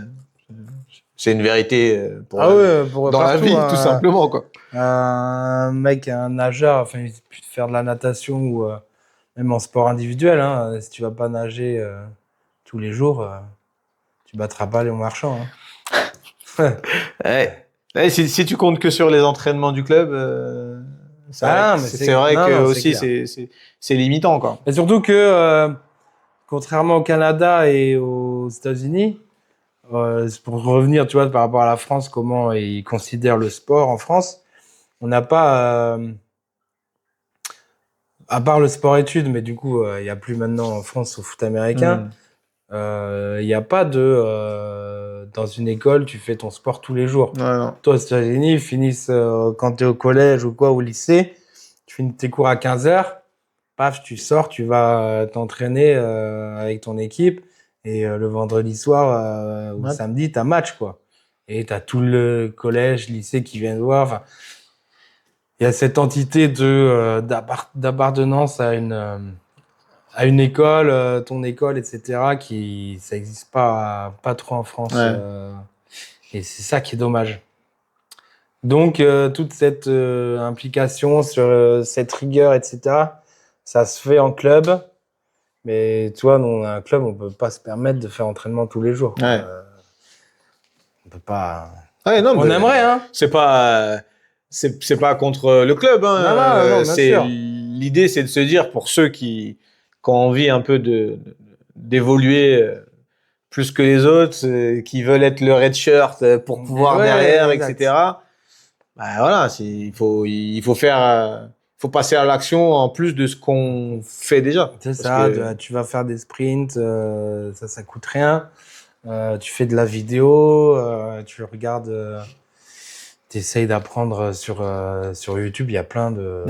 c'est une vérité dans partout, la vie, tout simplement, quoi. Un mec, un nageur, enfin, il peut faire de la natation ou même en sport individuel, hein, si tu vas pas nager tous les jours, tu battras pas les marchands. Hein. Si tu comptes que sur les entraînements du club, c'est vrai que aussi c'est limitant, quoi. Et surtout que contrairement au Canada et aux États-Unis, pour revenir, tu vois, par rapport à la France, comment ils considèrent le sport en France, on n'a pas, à part le sport-études, mais du coup, il n'y a plus maintenant en France au foot américain, il n'y a pas dans une école, tu fais ton sport tous les jours. Ouais, non. Toi, aux États-Unis, ils finissent quand tu es au collège ou quoi, au lycée, tu finis tes cours à 15h, paf, tu sors, tu vas t'entraîner avec ton équipe et le vendredi soir ou samedi, tu as match, quoi. Et tu as tout le collège, lycée qui vient te voir. Enfin, il y a cette entité d'appartenance à une école, ton école, etc., qui ça n'existe pas trop en France. Ouais. Et c'est ça qui est dommage. Donc, toute cette implication sur cette rigueur, etc., ça se fait en club. Mais tu vois, nous, on a un club, on peut pas se permettre de faire entraînement tous les jours. Ouais. On peut pas... Ouais, non, On mais aimerait, hein. c'est pas contre le club, hein. Non, bien sûr. L'idée, c'est de se dire, pour ceux qui ont envie un peu d'évoluer plus que les autres, qui veulent être le red shirt pour pouvoir Ouais, derrière, exact. etc. Bah voilà, il faut passer à l'action en plus de ce qu'on fait déjà. C'est Parce ça, que- tu vas faire des sprints, ça coûte rien. Tu fais de la vidéo, tu regardes, tu essayes d'apprendre sur YouTube, il y a plein de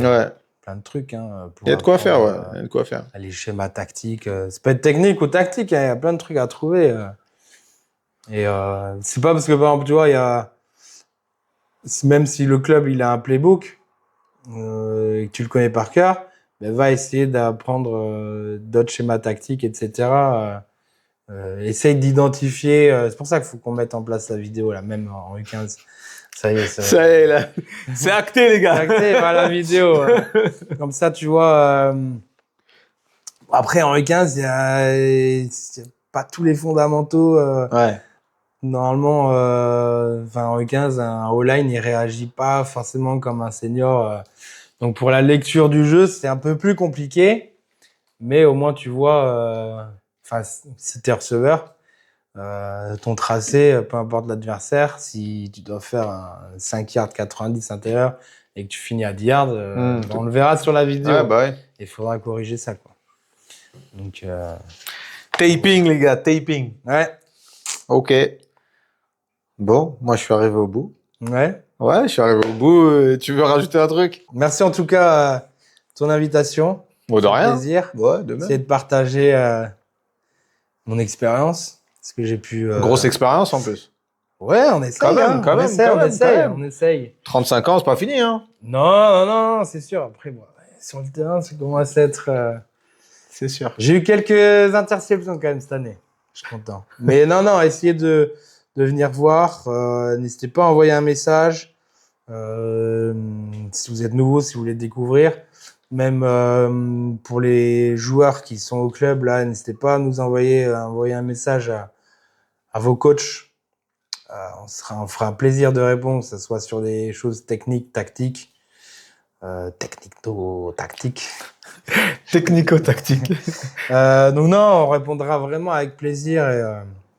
trucs. Hein, pour Il y a de quoi faire, apprendre, ouais. Il y a de quoi faire. les schémas tactiques. Ça peut être technique ou tactique, hein, il y a plein de trucs à trouver. Et c'est pas parce que, par exemple, tu vois, même si le club il a un playbook et que tu le connais par cœur, ben, va essayer d'apprendre d'autres schémas tactiques, etc. Essaye d'identifier. C'est pour ça qu'il faut qu'on mette en place la vidéo, là, même en U15. Ça y est, Ça y est, là. C'est acté, les gars. c'est acté par la vidéo. Comme ça, tu vois. Après, en U15, il y a pas tous les fondamentaux. Ouais. Normalement, en U15, un O-line, il réagit pas forcément comme un senior. Donc, pour la lecture du jeu, c'est un peu plus compliqué. Mais au moins, tu vois, si tu es receveur, ton tracé, peu importe l'adversaire, si tu dois faire un 5 yards 90 intérieur et que tu finis à 10 yards, on le verra sur la vidéo. Ouais, bah ouais. Il faudra corriger ça, quoi. Donc, Taping, les gars, taping. ouais. Ok. Bon, moi, je suis arrivé au bout. Ouais. Ouais, je suis arrivé au bout. Tu veux rajouter un truc? Merci en tout cas ton invitation. Bon, de rien. Plaisir. Ouais, de Essayer même. de partager mon expérience, ce que j'ai pu. Grosse expérience, en plus. Ouais, on essaye. Quand même, hein. quand on même, essaye, quand on même, essaye, quand même. on essaye. 35 ans, c'est pas fini, hein. Non, c'est sûr. Après, moi, sur le terrain, ça commence à être. C'est sûr. J'ai eu quelques interceptions quand même cette année. Je suis content. Mais non, essayez de venir voir. N'hésitez pas à envoyer un message. Si vous êtes nouveau, si vous voulez découvrir. Même pour les joueurs qui sont au club, là, n'hésitez pas à nous envoyer un message à vos coachs. On fera un plaisir de répondre, que ce soit sur des choses techniques, tactiques. Technico-tactique. Technico-tactique. Donc non, on répondra vraiment avec plaisir et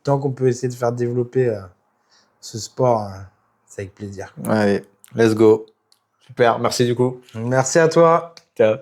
tant qu'on peut essayer de faire développer ce sport, c'est avec plaisir. Allez, let's go. Super, merci du coup. Merci à toi. Ciao.